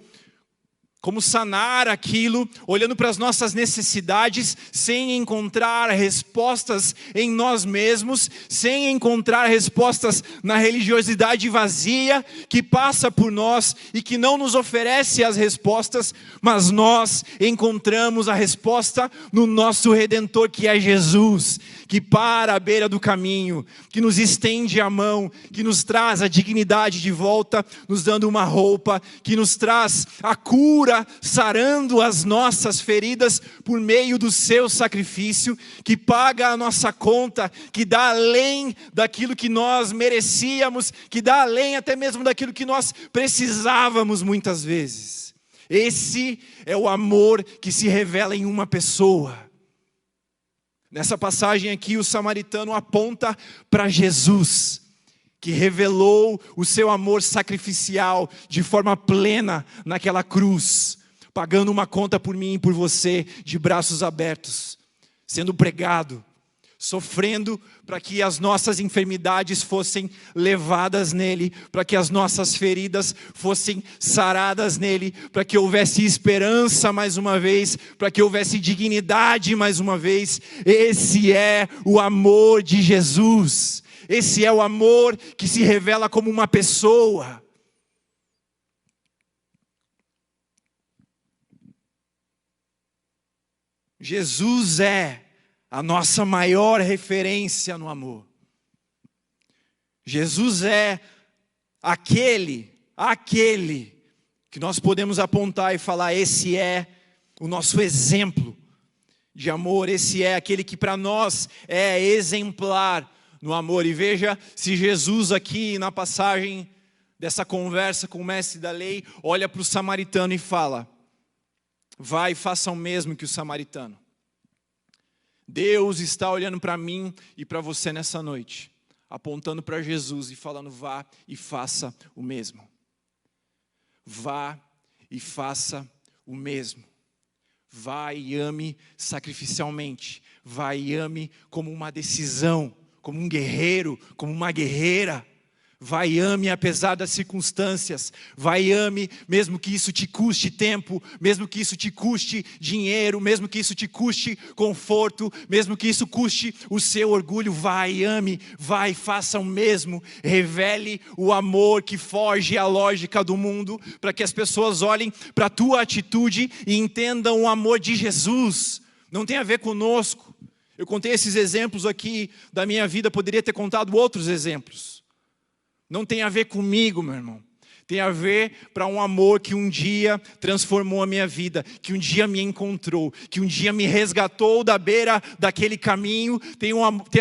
sanar aquilo, olhando para as nossas necessidades, sem encontrar respostas em nós mesmos, sem encontrar respostas na religiosidade vazia que passa por nós e que não nos oferece as respostas, mas nós encontramos a resposta no nosso Redentor, que é Jesus, que para à beira do caminho, que nos estende a mão, que nos traz a dignidade de volta, nos dando uma roupa, que nos traz a cura, sarando as nossas feridas por meio do seu sacrifício, que paga a nossa conta, que dá além daquilo que nós merecíamos, que dá além até mesmo daquilo que nós precisávamos muitas vezes. Esse é o amor que se revela em uma pessoa. Nessa passagem aqui, o samaritano aponta para Jesus, que revelou o seu amor sacrificial de forma plena naquela cruz, pagando uma conta por mim e por você, de braços abertos, sendo pregado, sofrendo para que as nossas enfermidades fossem levadas nele, para que as nossas feridas fossem saradas nele, para que houvesse esperança mais uma vez, para que houvesse dignidade mais uma vez. Esse é o amor de Jesus. Esse é o amor que se revela como uma pessoa. Jesus é a nossa maior referência no amor. Jesus é aquele que nós podemos apontar e falar, esse é o nosso exemplo de amor, esse é aquele que para nós é exemplar no amor. E veja, se Jesus aqui na passagem dessa conversa com o mestre da lei, olha para o samaritano e fala, vai e faça o mesmo que o samaritano. Deus está olhando para mim e para você nessa noite, apontando para Jesus e falando, vá e faça o mesmo. Vá e faça o mesmo. Vá e ame sacrificialmente. Vá e ame como uma decisão, como um guerreiro, como uma guerreira. Vá e ame apesar das circunstâncias. Vá e ame mesmo que isso te custe tempo, mesmo que isso te custe dinheiro, mesmo que isso te custe conforto, mesmo que isso custe o seu orgulho. Vá e ame, vá e faça o mesmo. Revele o amor que foge à lógica do mundo, para que as pessoas olhem para a tua atitude e entendam o amor de Jesus. Não tem a ver conosco. Eu contei esses exemplos aqui da minha vida, poderia ter contado outros exemplos. Não tem a ver comigo, meu irmão. Tem a ver para um amor que um dia transformou a minha vida, que um dia me encontrou, que um dia me resgatou da beira daquele caminho. Tem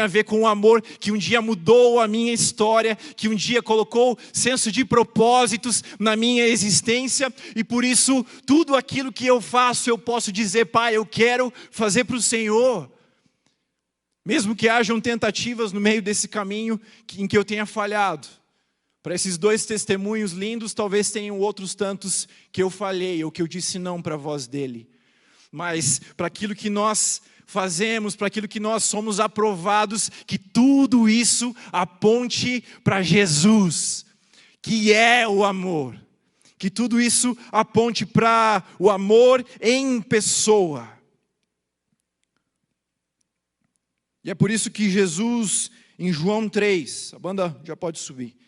a ver com um amor que um dia mudou a minha história, que um dia colocou senso de propósitos na minha existência. E por isso, tudo aquilo que eu faço, eu posso dizer, Pai, eu quero fazer para o Senhor. Mesmo que hajam tentativas no meio desse caminho em que eu tenha falhado. Para esses dois testemunhos lindos, talvez tenham outros tantos que eu falhei, ou que eu disse não para a voz dele. Mas para aquilo que nós fazemos, para aquilo que nós somos aprovados, que tudo isso aponte para Jesus, que é o amor. Que tudo isso aponte para o amor em pessoa. E é por isso que Jesus, em João 3, a banda já pode subir.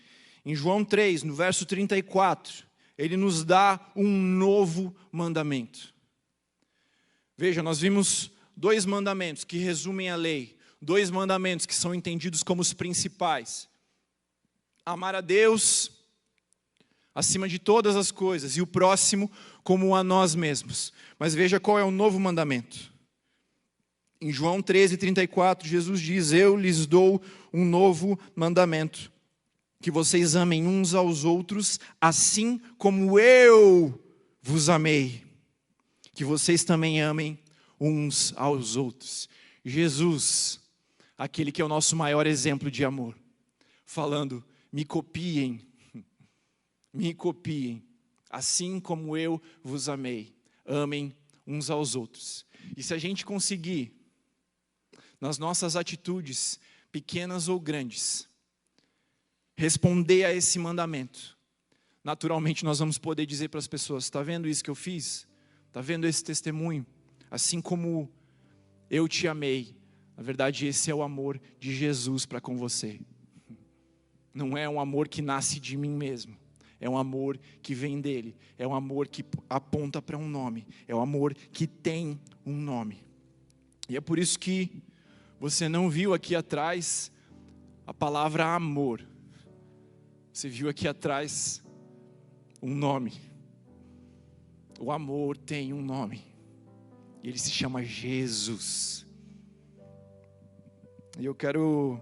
Em João 3, no verso 34, ele nos dá um novo mandamento. Veja, nós vimos 2 mandamentos que resumem a lei. 2 mandamentos que são entendidos como os principais. Amar a Deus acima de todas as coisas e o próximo como a nós mesmos. Mas veja qual é o novo mandamento. Em João 13, 34, Jesus diz, eu lhes dou um novo mandamento. Que vocês amem uns aos outros, assim como eu vos amei. Que vocês também amem uns aos outros. Jesus, aquele que é o nosso maior exemplo de amor, falando, me copiem, assim como eu vos amei. Amem uns aos outros. E se a gente conseguir, nas nossas atitudes, pequenas ou grandes, responder a esse mandamento, naturalmente nós vamos poder dizer para as pessoas, está vendo isso que eu fiz? Está vendo esse testemunho? Assim como eu te amei, na verdade esse é o amor de Jesus para com você. Não é um amor que nasce de mim mesmo, é um amor que vem dele, é um amor que aponta para um nome, é um amor que tem um nome. E é por isso que você não viu aqui atrás a palavra amor. Você viu aqui atrás um nome. O amor tem um nome. E ele se chama Jesus. E eu quero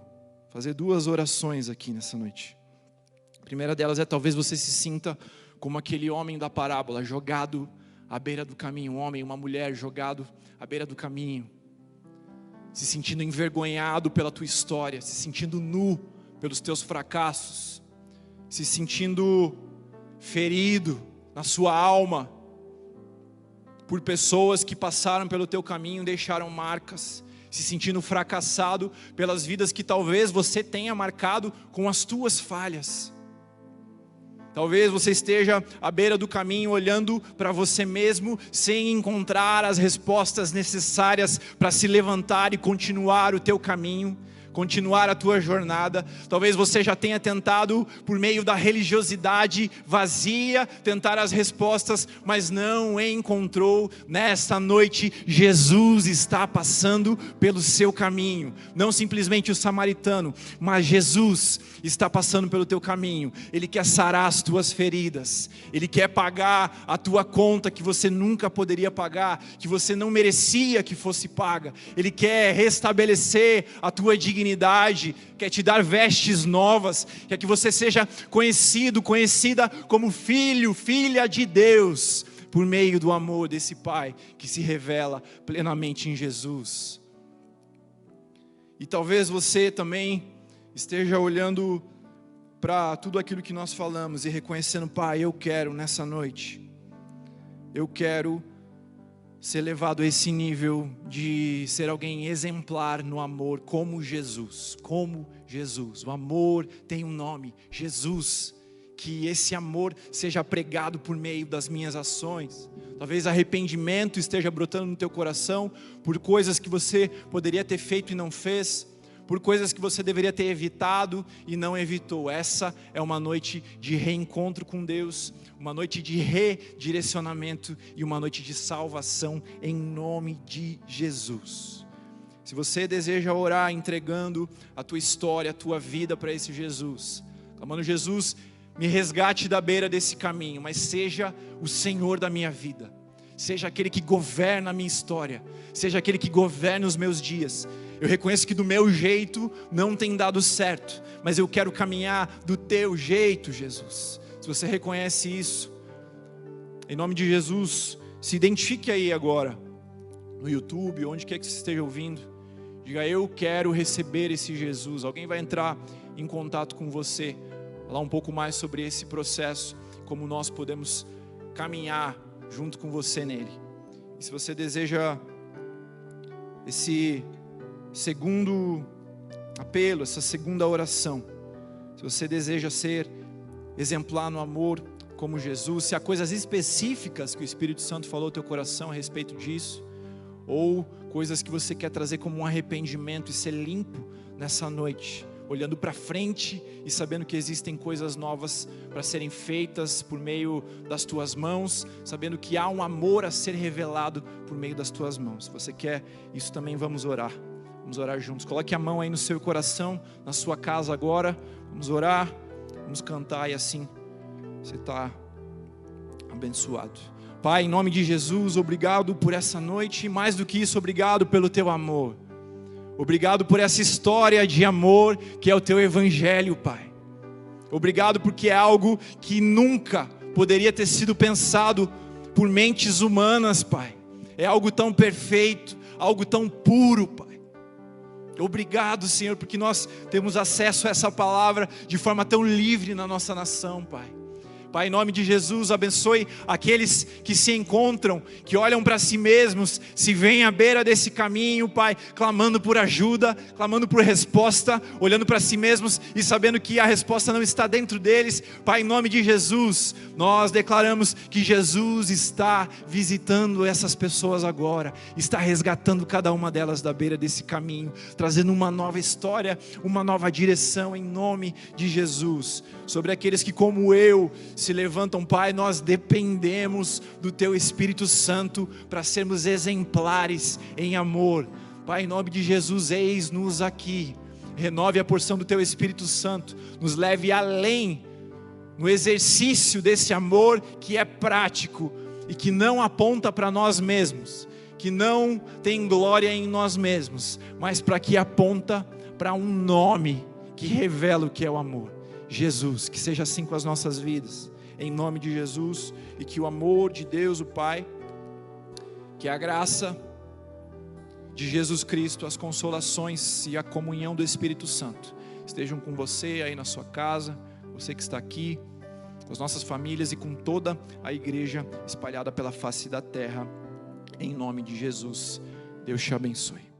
fazer 2 orações aqui nessa noite. A primeira delas é talvez você se sinta como aquele homem da parábola, jogado à beira do caminho. Um homem, uma mulher jogado à beira do caminho. Se sentindo envergonhado pela tua história. Se sentindo nu pelos teus fracassos. Se sentindo ferido na sua alma por pessoas que passaram pelo teu caminho, deixaram marcas, se sentindo fracassado pelas vidas que talvez você tenha marcado com as tuas falhas. Talvez você esteja à beira do caminho olhando para você mesmo sem encontrar as respostas necessárias para se levantar e continuar o teu caminho. continuar a tua jornada. Talvez você já tenha tentado, por meio da religiosidade vazia, tentar as respostas, mas não encontrou. Nesta noite, Jesus está passando pelo seu caminho. Não simplesmente o samaritano, mas Jesus está passando pelo teu caminho. Ele quer sarar as tuas feridas. Ele quer pagar a tua conta que você nunca poderia pagar, que você não merecia que fosse paga. Ele quer restabelecer a tua dignidade, quer te dar vestes novas, quer que você seja conhecida como filho, filha de Deus, por meio do amor desse Pai que se revela plenamente em Jesus. E talvez você também esteja olhando para tudo aquilo que nós falamos e reconhecendo: Pai, eu quero nessa noite, eu quero ser levado a esse nível de ser alguém exemplar no amor, como Jesus. O amor tem um nome, Jesus. Que esse amor seja pregado por meio das minhas ações. Talvez arrependimento esteja brotando no teu coração por coisas que você poderia ter feito e não fez, por coisas que você deveria ter evitado e não evitou. Essa é uma noite de reencontro com Deus, uma noite de redirecionamento e uma noite de salvação em nome de Jesus. Se você deseja orar entregando a tua história, a tua vida para esse Jesus, clamando: Jesus, me resgate da beira desse caminho, mas seja o Senhor da minha vida, seja aquele que governa a minha história, seja aquele que governa os meus dias. Eu reconheço que do meu jeito não tem dado certo, mas eu quero caminhar do teu jeito, Jesus. Se você reconhece isso, em nome de Jesus, se identifique aí agora, no YouTube, onde quer que você esteja ouvindo. Diga: eu quero receber esse Jesus. Alguém vai entrar em contato com você, falar um pouco mais sobre esse processo, como nós podemos caminhar junto com você nele. E se você deseja esse segundo apelo, essa segunda oração, se você deseja ser exemplar no amor como Jesus, se há coisas específicas que o Espírito Santo falou ao teu coração a respeito disso, ou coisas que você quer trazer como um arrependimento e ser limpo nessa noite, olhando para frente e sabendo que existem coisas novas para serem feitas por meio das tuas mãos, sabendo que há um amor a ser revelado por meio das tuas mãos. Se você quer isso também, vamos orar juntos. Coloque a mão aí no seu coração, na sua casa agora. Vamos orar, vamos cantar e assim você está abençoado. Pai, em nome de Jesus, obrigado por essa noite, e mais do que isso, obrigado pelo teu amor. Obrigado por essa história de amor que é o teu evangelho, Pai. Obrigado porque é algo que nunca poderia ter sido pensado por mentes humanas, Pai. É algo tão perfeito, algo tão puro, Pai. Obrigado, Senhor, porque nós temos acesso a essa palavra de forma tão livre na nossa nação, Pai. Pai, em nome de Jesus, abençoe aqueles que se encontram, que olham para si mesmos, se veem à beira desse caminho, Pai, clamando por ajuda, clamando por resposta, olhando para si mesmos e sabendo que a resposta não está dentro deles. Pai, em nome de Jesus, nós declaramos que Jesus está visitando essas pessoas agora, está resgatando cada uma delas da beira desse caminho, trazendo uma nova história, uma nova direção em nome de Jesus. Sobre aqueles que, como eu, se levantam, Pai, nós dependemos do Teu Espírito Santo para sermos exemplares em amor. Pai, em nome de Jesus, eis-nos aqui. Renove a porção do Teu Espírito Santo, nos leve além no exercício desse amor que é prático e que não aponta para nós mesmos, que não tem glória em nós mesmos, mas para que aponta para um nome que revela o que é o amor. Jesus, que seja assim com as nossas vidas, em nome de Jesus, e que o amor de Deus, o Pai, que a graça de Jesus Cristo, as consolações e a comunhão do Espírito Santo estejam com você aí na sua casa, você que está aqui, com as nossas famílias e com toda a igreja espalhada pela face da terra, em nome de Jesus. Deus te abençoe.